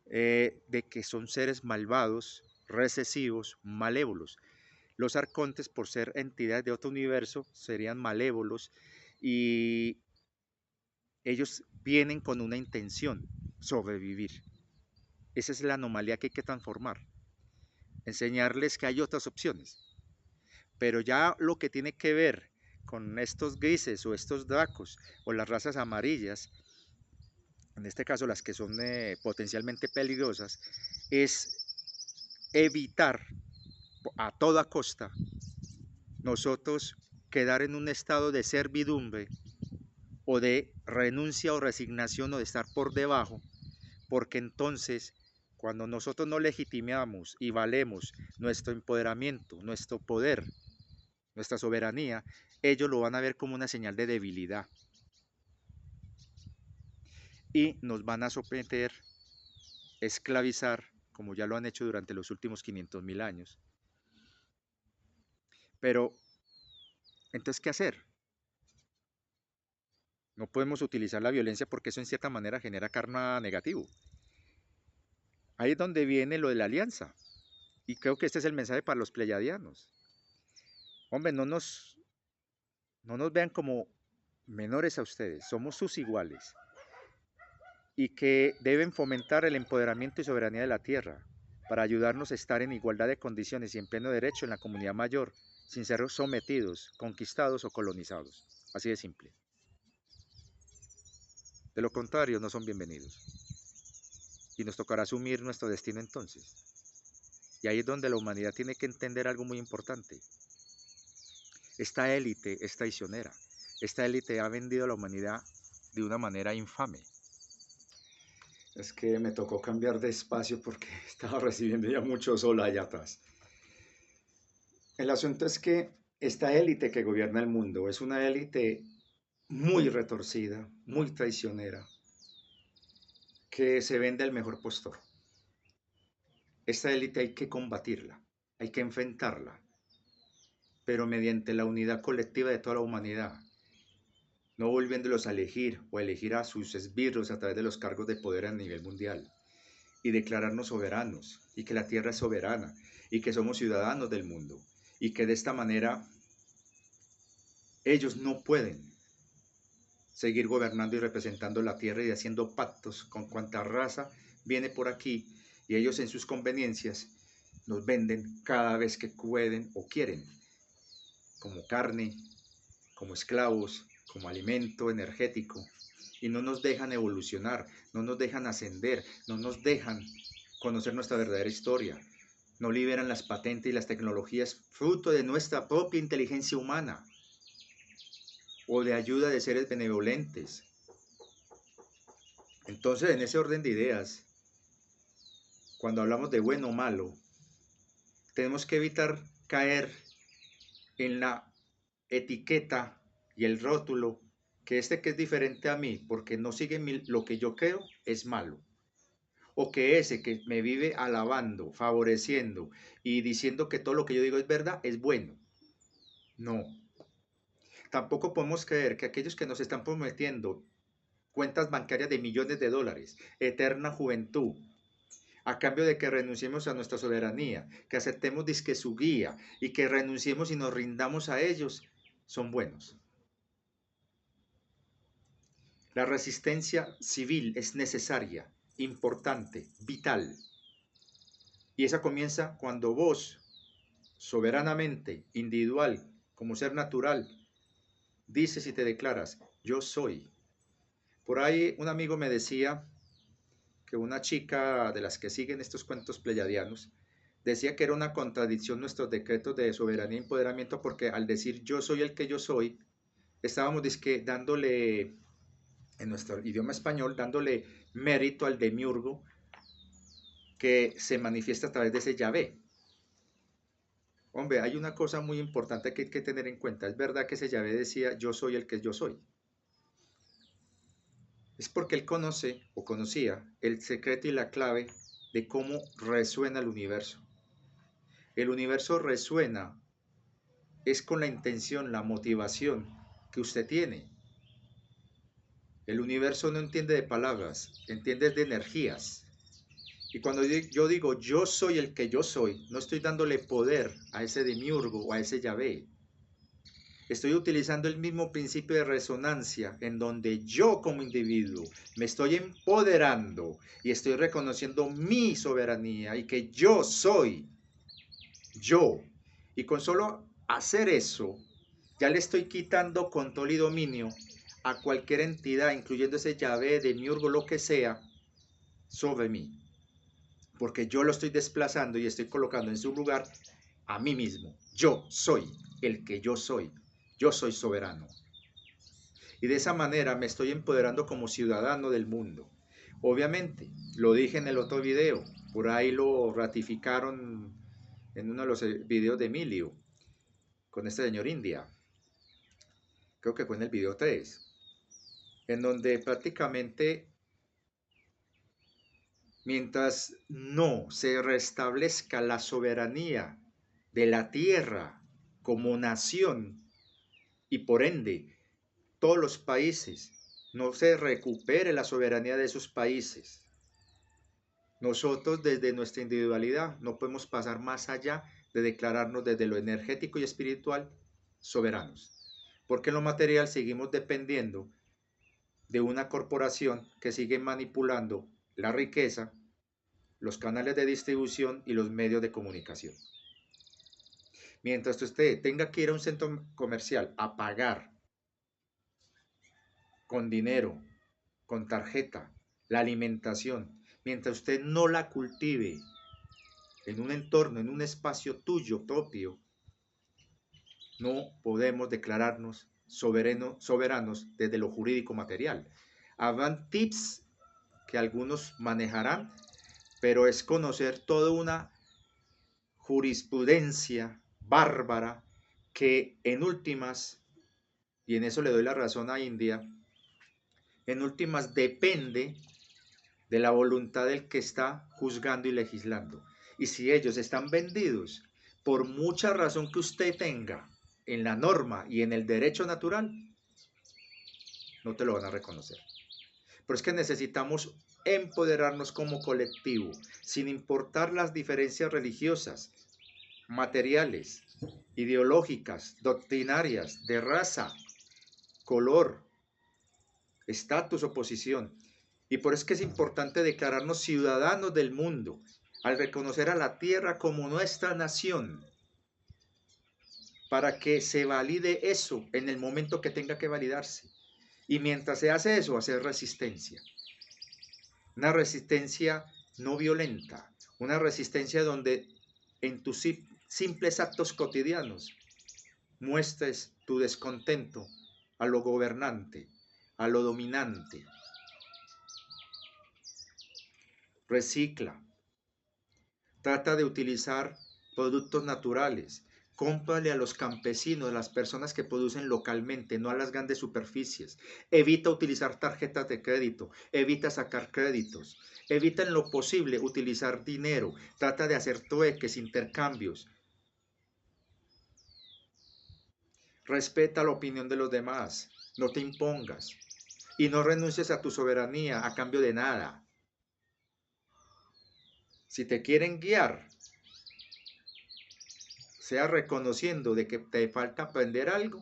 de que son seres malvados, recesivos, malévolos. Los arcontes, por ser entidades de otro universo, serían malévolos y ellos vienen con una intención, sobrevivir. Esa es la anomalía que hay que transformar, enseñarles que hay otras opciones. Pero ya lo que tiene que ver con estos grises o estos dracos o las razas amarillas, en este caso las que son potencialmente peligrosas, es evitar a toda costa nosotros quedar en un estado de servidumbre o de renuncia o resignación o de estar por debajo, porque entonces cuando nosotros no legitimamos y valemos nuestro empoderamiento, nuestro poder, nuestra soberanía, ellos lo van a ver como una señal de debilidad y nos van a someter, esclavizar, como ya lo han hecho durante los últimos 500.000 años. Pero, entonces, ¿qué hacer? No podemos utilizar la violencia porque eso en cierta manera genera karma negativo. Ahí es donde viene lo de la alianza. Y creo que este es el mensaje para los pleyadianos. Hombre, no nos vean como menores a ustedes, somos sus iguales. Y que deben fomentar el empoderamiento y soberanía de la tierra para ayudarnos a estar en igualdad de condiciones y en pleno derecho en la comunidad mayor, sin ser sometidos, conquistados o colonizados. Así de simple. De lo contrario, no son bienvenidos. Y nos tocará asumir nuestro destino entonces. Y ahí es donde la humanidad tiene que entender algo muy importante. Esta élite es traicionera. Esta élite ha vendido a la humanidad de una manera infame. Es que me tocó cambiar de espacio porque estaba recibiendo ya mucho sol allá atrás. El asunto es que esta élite que gobierna el mundo es una élite muy retorcida, muy traicionera, que se vende al mejor postor. Esta élite hay que combatirla, hay que enfrentarla, pero mediante la unidad colectiva de toda la humanidad, no volviéndolos a elegir o a elegir a sus esbirros a través de los cargos de poder a nivel mundial, y declararnos soberanos, y que la tierra es soberana, y que somos ciudadanos del mundo, y que de esta manera Ellos no pueden seguir gobernando y representando la tierra y haciendo pactos con cuanta raza viene por aquí, y ellos en sus conveniencias nos venden cada vez que pueden o quieren, como carne, como esclavos, como alimento energético, y no nos dejan evolucionar, no nos dejan ascender, no nos dejan conocer nuestra verdadera historia, no liberan las patentes y las tecnologías fruto de nuestra propia inteligencia humana o de ayuda de seres benevolentes. Entonces, en ese orden de ideas, cuando hablamos de bueno o malo, tenemos que evitar caer en la etiqueta y el rótulo que que es diferente a mí porque no sigue lo que yo creo es malo. O que ese que me vive alabando, favoreciendo y diciendo que todo lo que yo digo es verdad es bueno. No. Tampoco podemos creer que aquellos que nos están prometiendo cuentas bancarias de millones de dólares, eterna juventud, a cambio de que renunciemos a nuestra soberanía, que aceptemos disque su guía y que renunciemos y nos rindamos a ellos, son buenos. La resistencia civil es necesaria, importante, vital. Y esa comienza cuando vos, soberanamente, individual, como ser natural, dices y te declaras, yo soy. Por ahí un amigo me decía que una chica de las que siguen estos cuentos pleyadianos decía que era una contradicción nuestros decretos de soberanía y empoderamiento porque al decir yo soy el que yo soy, estábamos dándole, en nuestro idioma español, dándole mérito al demiurgo que se manifiesta a través de ese Yahvé. Hombre, hay una cosa muy importante que hay que tener en cuenta. Es verdad que ese Yahvé decía yo soy el que yo soy. Es porque él conoce o conocía el secreto y la clave de cómo resuena el universo. El universo resuena es con la intención, la motivación que usted tiene. El universo no entiende de palabras, entiende de energías. Y cuando yo digo yo soy el que yo soy, no estoy dándole poder a ese demiurgo o a ese Yahvé. Estoy utilizando el mismo principio de resonancia en donde yo como individuo me estoy empoderando y estoy reconociendo mi soberanía y que yo soy yo. Y con solo hacer eso, ya le estoy quitando control y dominio a cualquier entidad, incluyendo ese Yahvé, demiurgo, lo que sea, sobre mí. Porque yo lo estoy desplazando y estoy colocando en su lugar a mí mismo. Yo soy el que yo soy. Yo soy soberano. Y de esa manera me estoy empoderando como ciudadano del mundo. Obviamente, lo dije en el otro video, por ahí lo ratificaron en uno de los videos de Emilio, con este señor India. Creo que fue en el video 3, en donde prácticamente mientras no se restablezca la soberanía de la tierra como nación y por ende todos los países, no se recupere la soberanía de esos países, nosotros desde nuestra individualidad no podemos pasar más allá de declararnos desde lo energético y espiritual soberanos, porque en lo material seguimos dependiendo de una corporación que sigue manipulando la riqueza, los canales de distribución y los medios de comunicación. Mientras usted tenga que ir a un centro comercial a pagar con dinero, con tarjeta, la alimentación, mientras usted no la cultive en un entorno, en un espacio tuyo propio, no podemos declararnos soberanos desde lo jurídico material. Habrán tips que algunos manejarán, pero es conocer toda una jurisprudencia bárbara que en últimas, y en eso le doy la razón a India, en últimas depende de la voluntad del que está juzgando y legislando. Y si ellos están vendidos, por mucha razón que usted tenga en la norma y en el derecho natural, no te lo van a reconocer. Pero es que necesitamos empoderarnos como colectivo, sin importar las diferencias religiosas, materiales, ideológicas, doctrinarias, de raza, color, estatus o posición. Y por eso es que es importante declararnos ciudadanos del mundo, al reconocer a la tierra como nuestra nación, para que se valide eso en el momento que tenga que validarse. Y mientras se hace eso, hacer resistencia. Una resistencia no violenta, una resistencia donde en tus simples actos cotidianos muestres tu descontento a lo gobernante, a lo dominante. Recicla. Trata de utilizar productos naturales. Cómprale a los campesinos, a las personas que producen localmente, no a las grandes superficies. Evita utilizar tarjetas de crédito. Evita sacar créditos. Evita en lo posible utilizar dinero. Trata de hacer trueques, intercambios. Respeta la opinión de los demás. No te impongas. Y no renuncies a tu soberanía a cambio de nada. Si te quieren guiar, sea reconociendo de que te falta aprender algo,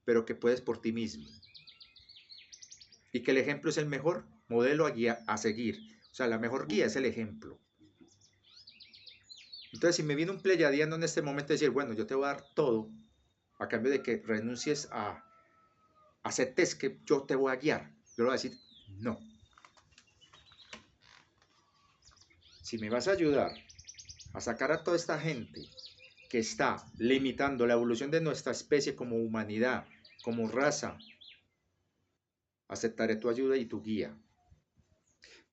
pero que puedes por ti mismo. Y que el ejemplo es el mejor modelo a seguir. O sea, la mejor guía es el ejemplo. Entonces, si me viene un pleyadiano en este momento decir, bueno, yo te voy a dar todo, a cambio de que renuncies aceptes que yo te voy a guiar, yo le voy a decir, no. Si me vas a ayudar a sacar a toda esta gente que está limitando la evolución de nuestra especie como humanidad, como raza, aceptaré tu ayuda y tu guía.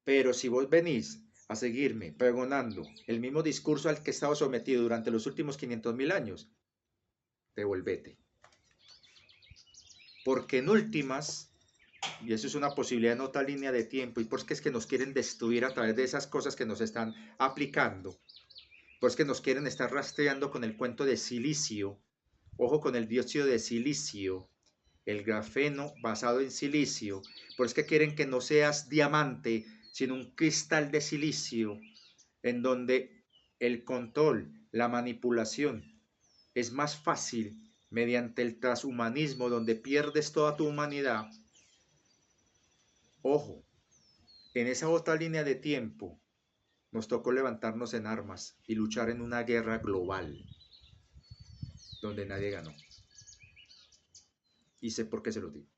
Pero si vos venís a seguirme pregonando el mismo discurso al que he estado sometido durante los últimos 500.000 años, devolvete. Porque en últimas, y eso es una posibilidad en otra línea de tiempo, y porque es que nos quieren destruir a través de esas cosas que nos están aplicando, pues que nos quieren estar rastreando con el cuento de silicio, ojo con el dióxido de silicio, el grafeno basado en silicio, por es que quieren que no seas diamante, sino un cristal de silicio, en donde el control, la manipulación es más fácil mediante el transhumanismo, donde pierdes toda tu humanidad. Ojo, en esa otra línea de tiempo nos tocó levantarnos en armas y luchar en una guerra global, donde nadie ganó. Y sé por qué se lo digo.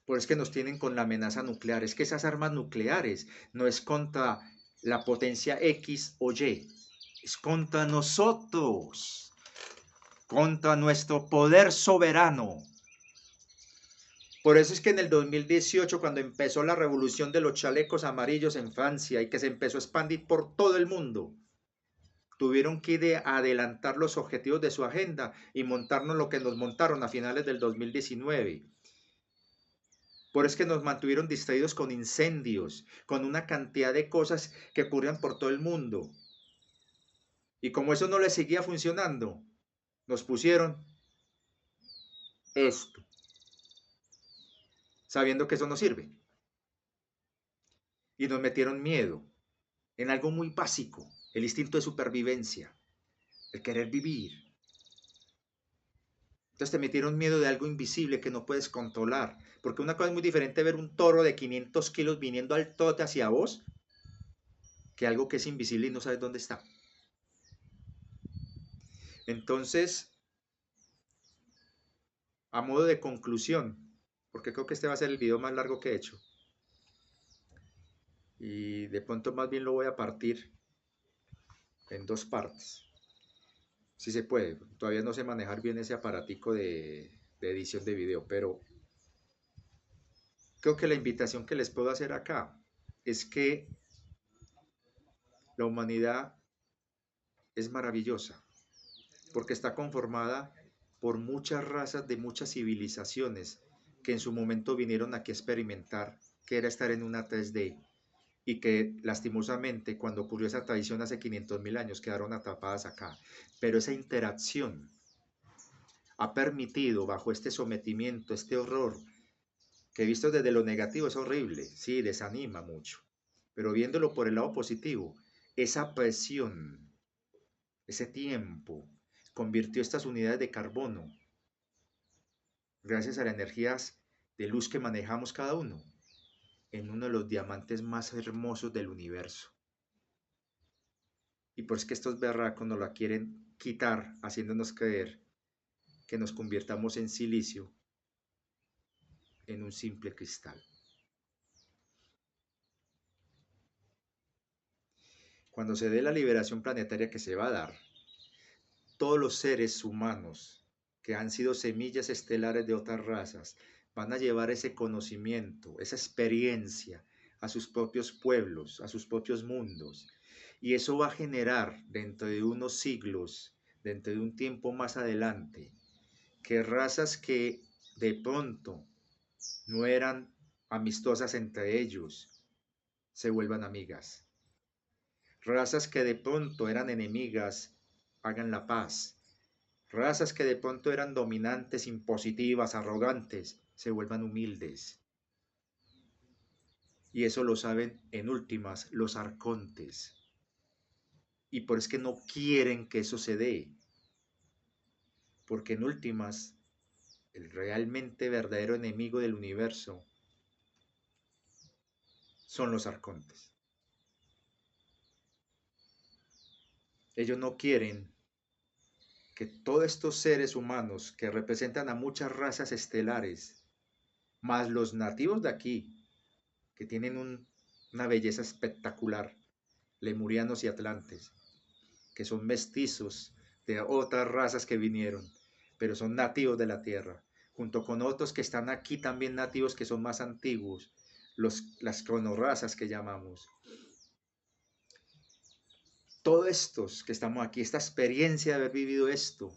Por es que nos tienen con la amenaza nuclear. Es que esas armas nucleares no es contra la potencia X o Y, es contra nosotros, contra nuestro poder soberano. Por eso es que en el 2018, cuando empezó la revolución de los chalecos amarillos en Francia y que se empezó a expandir por todo el mundo, tuvieron que adelantar los objetivos de su agenda y montarnos lo que nos montaron a finales del 2019. Por eso es que nos mantuvieron distraídos con incendios, con una cantidad de cosas que ocurrían por todo el mundo. Y como eso no les seguía funcionando, nos pusieron esto, sabiendo que eso no sirve. Y nos metieron miedo en algo muy básico, el instinto de supervivencia, el querer vivir. Entonces te metieron miedo de algo invisible que no puedes controlar. Porque una cosa es muy diferente ver un toro de 500 kilos viniendo al trote hacia vos que algo que es invisible y no sabes dónde está. Entonces, a modo de conclusión, porque creo que este va a ser el video más largo que he hecho, y de pronto más bien lo voy a partir en dos partes, si se puede. Todavía no sé manejar bien ese aparatico de edición de video, pero creo que la invitación que les puedo hacer acá es que la humanidad es maravillosa, porque está conformada por muchas razas de muchas civilizaciones que en su momento vinieron aquí a experimentar qué era estar en una 3D y que lastimosamente cuando ocurrió esa tradición hace 500.000 años quedaron atrapadas acá. Pero esa interacción ha permitido bajo este sometimiento, este horror, que visto desde lo negativo es horrible, sí, desanima mucho, pero viéndolo por el lado positivo, esa presión, ese tiempo, convirtió estas unidades de carbono, gracias a las energías de luz que manejamos cada uno, en uno de los diamantes más hermosos del universo. Y por eso es que estos berracos nos la quieren quitar, haciéndonos creer que nos convirtamos en silicio, en un simple cristal. Cuando se dé la liberación planetaria que se va a dar, todos los seres humanos que han sido semillas estelares de otras razas van a llevar ese conocimiento, esa experiencia a sus propios pueblos, a sus propios mundos. Y eso va a generar dentro de unos siglos, dentro de un tiempo más adelante, que razas que de pronto no eran amistosas entre ellos, se vuelvan amigas. Razas que de pronto eran enemigas, hagan la paz. Razas que de pronto eran dominantes, impositivas, arrogantes, se vuelvan humildes. Y eso lo saben en últimas los arcontes. Y por eso es que no quieren que eso se dé. Porque en últimas, el realmente verdadero enemigo del universo son los arcontes. Ellos no quieren que todos estos seres humanos que representan a muchas razas estelares, más los nativos de aquí, que tienen una belleza espectacular, lemurianos y atlantes, que son mestizos de otras razas que vinieron, pero son nativos de la tierra, junto con otros que están aquí también nativos que son más antiguos, las cronorrazas que llamamos. Todos estos que estamos aquí, esta experiencia de haber vivido esto,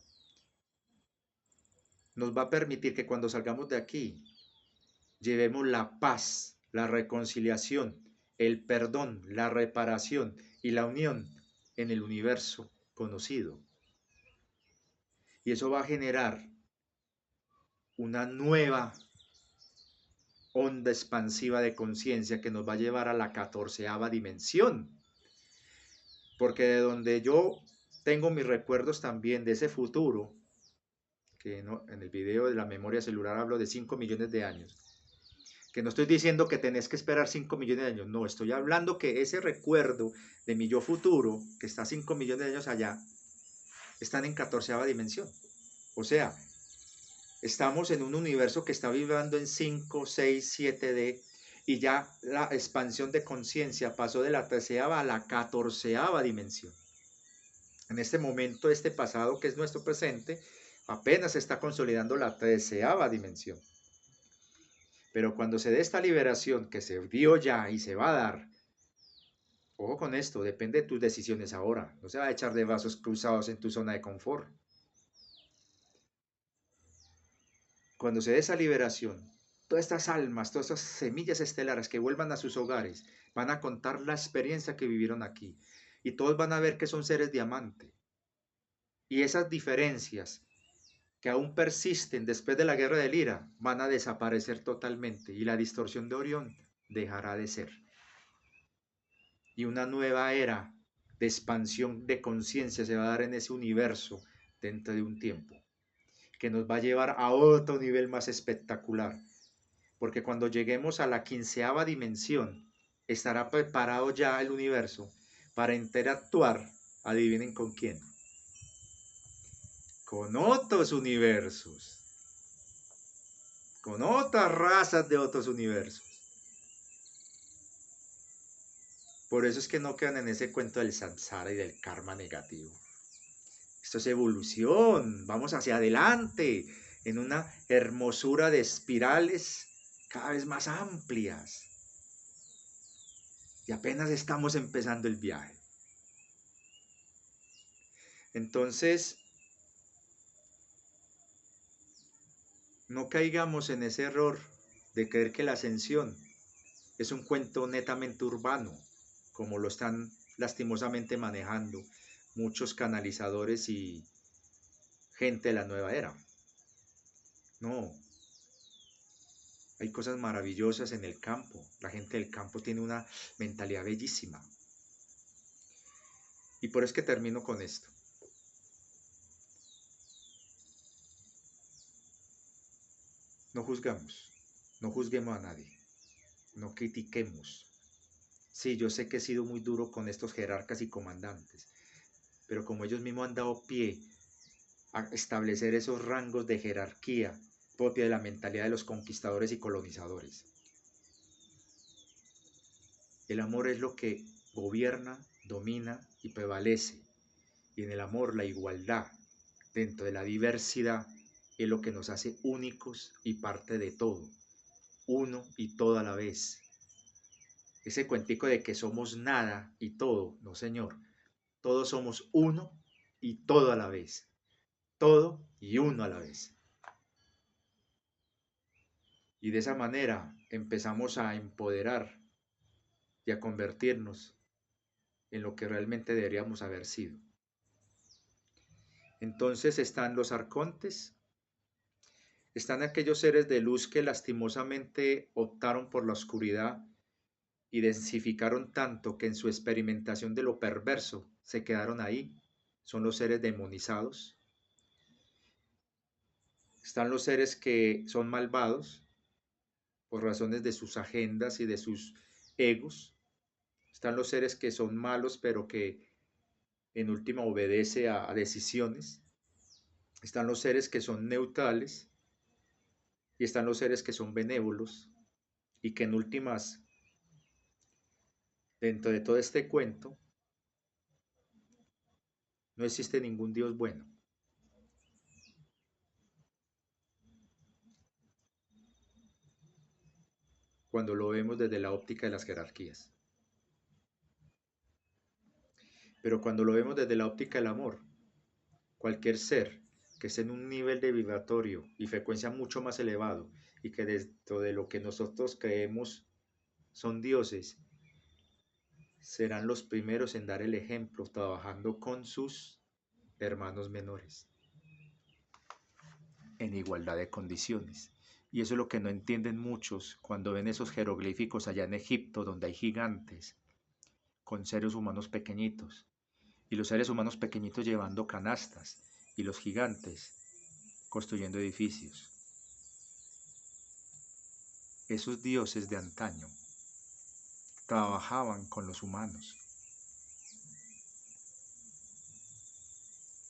nos va a permitir que cuando salgamos de aquí, llevemos la paz, la reconciliación, el perdón, la reparación y la unión en el universo conocido. Y eso va a generar una nueva onda expansiva de conciencia que nos va a llevar a la 14ª dimensión. Porque de donde yo tengo mis recuerdos también de ese futuro, que no, en el video de la memoria celular hablo de 5 millones de años, que no estoy diciendo que tenés que esperar 5 millones de años, no, estoy hablando que ese recuerdo de mi yo futuro, que está 5 millones de años allá, están en 14ª dimensión. O sea, estamos en un universo que está vibrando en 5, 6, 7D y ya la expansión de conciencia pasó de la 13ª a la 14ª dimensión. En este momento, este pasado que es nuestro presente, apenas se está consolidando la 13ª dimensión. Pero cuando se dé esta liberación que se dio ya y se va a dar, ojo con esto, depende de tus decisiones ahora. No se va a echar de brazos cruzados en tu zona de confort. Cuando se dé esa liberación, todas estas almas, todas estas semillas estelares que vuelvan a sus hogares, van a contar la experiencia que vivieron aquí. Y todos van a ver que son seres diamante. Y esas diferencias que aún persisten después de la guerra del Ira van a desaparecer totalmente y la distorsión de Orión dejará de ser. Y una nueva era de expansión de conciencia se va a dar en ese universo dentro de un tiempo, que nos va a llevar a otro nivel más espectacular. Porque cuando lleguemos a la 15ª dimensión, estará preparado ya el universo para interactuar, adivinen con quién, con otros universos, con otras razas de otros universos. Por eso es que no quedan en ese cuento del samsara y del karma negativo. Esto es evolución, vamos hacia adelante, en una hermosura de espirales cada vez más amplias. Y apenas estamos empezando el viaje. Entonces, no caigamos en ese error de creer que la ascensión es un cuento netamente urbano, como lo están lastimosamente manejando muchos canalizadores y gente de la nueva era. No, hay cosas maravillosas en el campo. La gente del campo tiene una mentalidad bellísima. Y por eso es que termino con esto. juzgamos, no juzguemos a nadie, no critiquemos. Sí, yo sé que he sido muy duro con estos jerarcas y comandantes, pero como ellos mismos han dado pie a establecer esos rangos de jerarquía propia de la mentalidad de los conquistadores y colonizadores. El amor es lo que gobierna, domina y prevalece. Y en el amor la igualdad dentro de la diversidad es lo que nos hace únicos y parte de todo, uno y todo a la vez. Ese cuentico de que somos nada y todo, no señor, todos somos uno y todo a la vez, todo y uno a la vez. Y de esa manera empezamos a empoderar y a convertirnos en lo que realmente deberíamos haber sido. Entonces están los arcontes, están aquellos seres de luz que lastimosamente optaron por la oscuridad y densificaron tanto que en su experimentación de lo perverso se quedaron ahí. Son los seres demonizados. Están los seres que son malvados por razones de sus agendas y de sus egos. Están los seres que son malos pero que en última obedece a decisiones. Están los seres que son neutrales y están los seres que son benévolos y que en últimas, dentro de todo este cuento, no existe ningún Dios bueno. Cuando lo vemos desde la óptica de las jerarquías. Pero cuando lo vemos desde la óptica del amor, cualquier ser que esté en un nivel de vibratorio y frecuencia mucho más elevado y que dentro de lo que nosotros creemos son dioses, serán los primeros en dar el ejemplo trabajando con sus hermanos menores en igualdad de condiciones. Y eso es lo que no entienden muchos cuando ven esos jeroglíficos allá en Egipto donde hay gigantes con seres humanos pequeñitos y los seres humanos pequeñitos llevando canastas y los gigantes construyendo edificios. Esos dioses de antaño trabajaban con los humanos.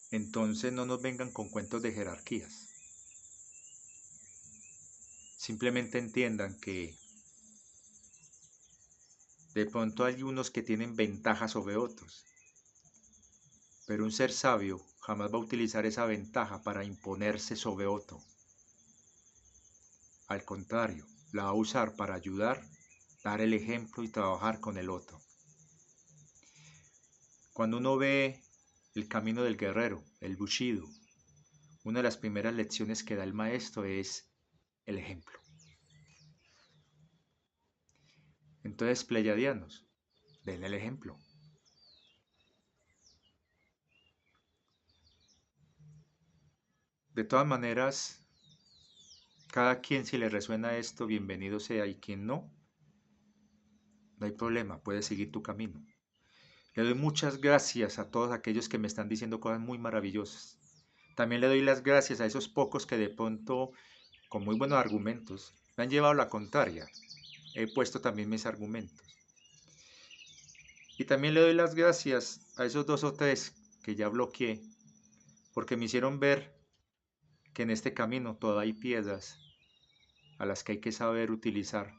Entonces no nos vengan con cuentos de jerarquías. Simplemente entiendan que de pronto hay unos que tienen ventaja sobre otros, pero un ser sabio jamás va a utilizar esa ventaja para imponerse sobre otro. Al contrario, la va a usar para ayudar, dar el ejemplo y trabajar con el otro. Cuando uno ve el camino del guerrero, el Bushido, una de las primeras lecciones que da el maestro es el ejemplo. Entonces, pleyadianos, den el ejemplo. De todas maneras, cada quien si le resuena esto, bienvenido sea, y quien no, no hay problema, puedes seguir tu camino. Le doy muchas gracias a todos aquellos que me están diciendo cosas muy maravillosas. También le doy las gracias a esos pocos que de pronto, con muy buenos argumentos, me han llevado la contraria. He puesto también mis argumentos. Y también le doy las gracias a esos 2 o 3 que ya bloqueé, porque me hicieron ver que en este camino todavía hay piedras a las que hay que saber utilizar.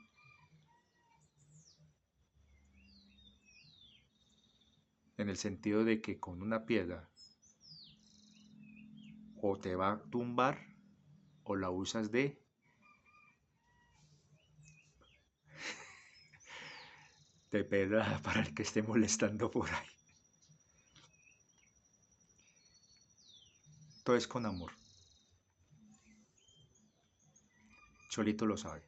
En el sentido de que con una piedra o te va a tumbar o la usas de pedra para el que esté molestando por ahí. Todo es con amor. Cholito lo sabe.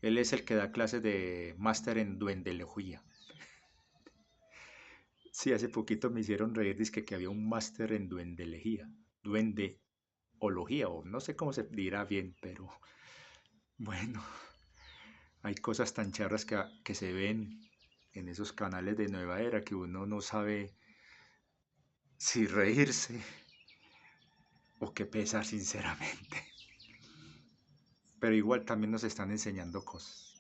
Él es el que da clases de máster en duendelogía. Sí, hace poquito me hicieron reír, dizque que había un máster en duendelogía. Duendeología, o no sé cómo se dirá bien, pero bueno, hay cosas tan charras que se ven en esos canales de nueva era que uno no sabe si reírse o qué pensar sinceramente. pero igual también nos están enseñando cosas.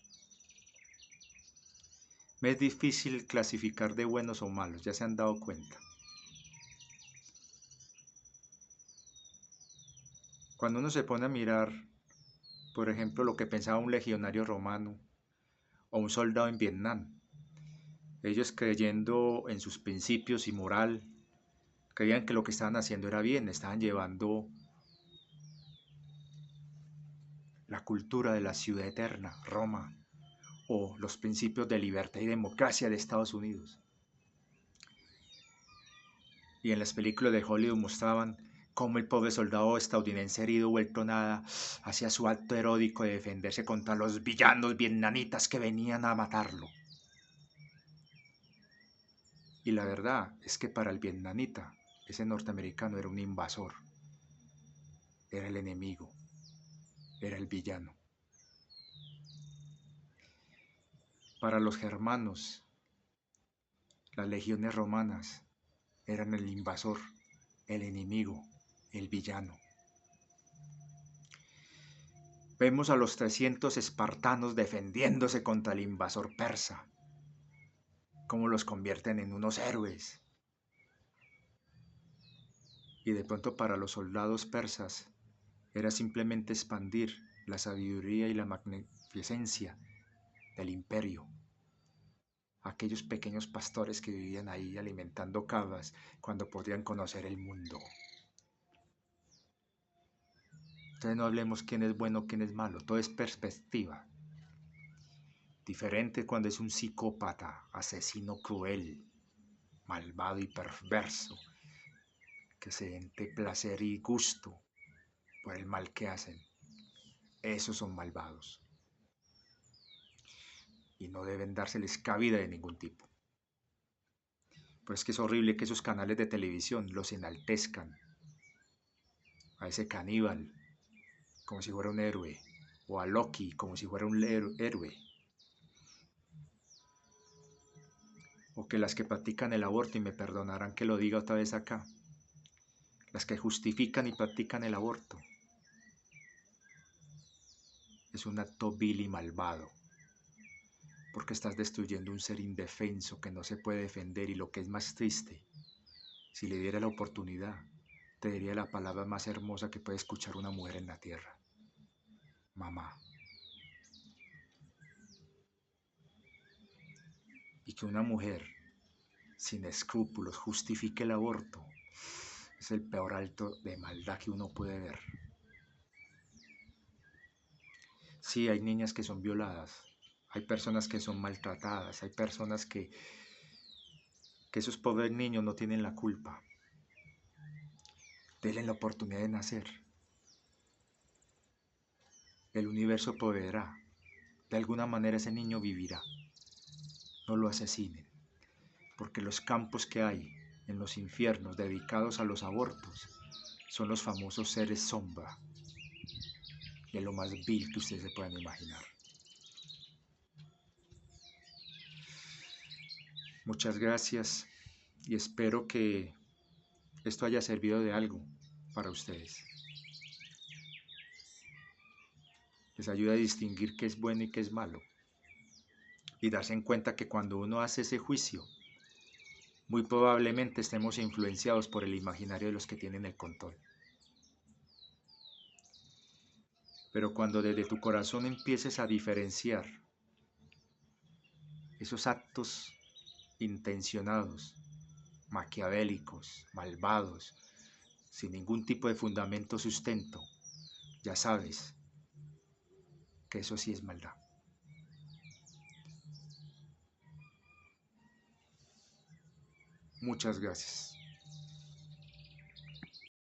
Me es difícil clasificar de buenos o malos, ya se han dado cuenta. Cuando uno se pone a mirar, por ejemplo, lo que pensaba un legionario romano o un soldado en Vietnam, ellos creyendo en sus principios y moral, creían que lo que estaban haciendo era bien, estaban llevando la cultura de la ciudad eterna, Roma, o los principios de libertad y democracia de Estados Unidos. Y en las películas de Hollywood mostraban cómo el pobre soldado estadounidense herido, vuelto nada, hacía su acto heroico de defenderse contra los villanos vietnamitas que venían a matarlo. Y la verdad es que para el vietnamita, ese norteamericano era un invasor, era el enemigo, era el villano. Para los germanos, las legiones romanas eran el invasor, el enemigo, el villano. Vemos a los 300 espartanos defendiéndose contra el invasor persa, cómo los convierten en unos héroes. Y de pronto para los soldados persas era simplemente expandir la sabiduría y la magnificencia del imperio. Aquellos pequeños pastores que vivían ahí alimentando cabras cuando podían conocer el mundo. Entonces no hablemos quién es bueno, quién es malo, todo es perspectiva. Diferente cuando es un psicópata, asesino cruel, malvado y perverso, que se siente placer y gusto por el mal que hacen. Esos son malvados. Y no deben dárseles cabida de ningún tipo. Pues es que es horrible que esos canales de televisión los enaltezcan. A ese caníbal como si fuera un héroe. O a Loki como si fuera un héroe. O que las que practican el aborto, y me perdonarán que lo diga otra vez acá, las que justifican y practican el aborto, es un acto vil y malvado, porque estás destruyendo un ser indefenso que no se puede defender. Y lo que es más triste, si le diera la oportunidad, te diría la palabra más hermosa que puede escuchar una mujer en la tierra: mamá. Y que una mujer sin escrúpulos justifique el aborto es el peor acto de maldad que uno puede ver. Sí, hay niñas que son violadas, hay personas que son maltratadas, hay personas que esos pobres niños no tienen la culpa. Denle la oportunidad de nacer. El universo proveerá. De alguna manera ese niño vivirá. No lo asesinen, porque los campos que hay en los infiernos dedicados a los abortos son los famosos seres sombra, y es lo más vil que ustedes se puedan imaginar. Muchas gracias y espero que esto haya servido de algo para ustedes. Les ayuda a distinguir qué es bueno y qué es malo, y darse en cuenta que cuando uno hace ese juicio, muy probablemente estemos influenciados por el imaginario de los que tienen el control. Pero cuando desde tu corazón empieces a diferenciar esos actos intencionados, maquiavélicos, malvados, sin ningún tipo de fundamento o sustento, ya sabes que eso sí es maldad. Muchas gracias.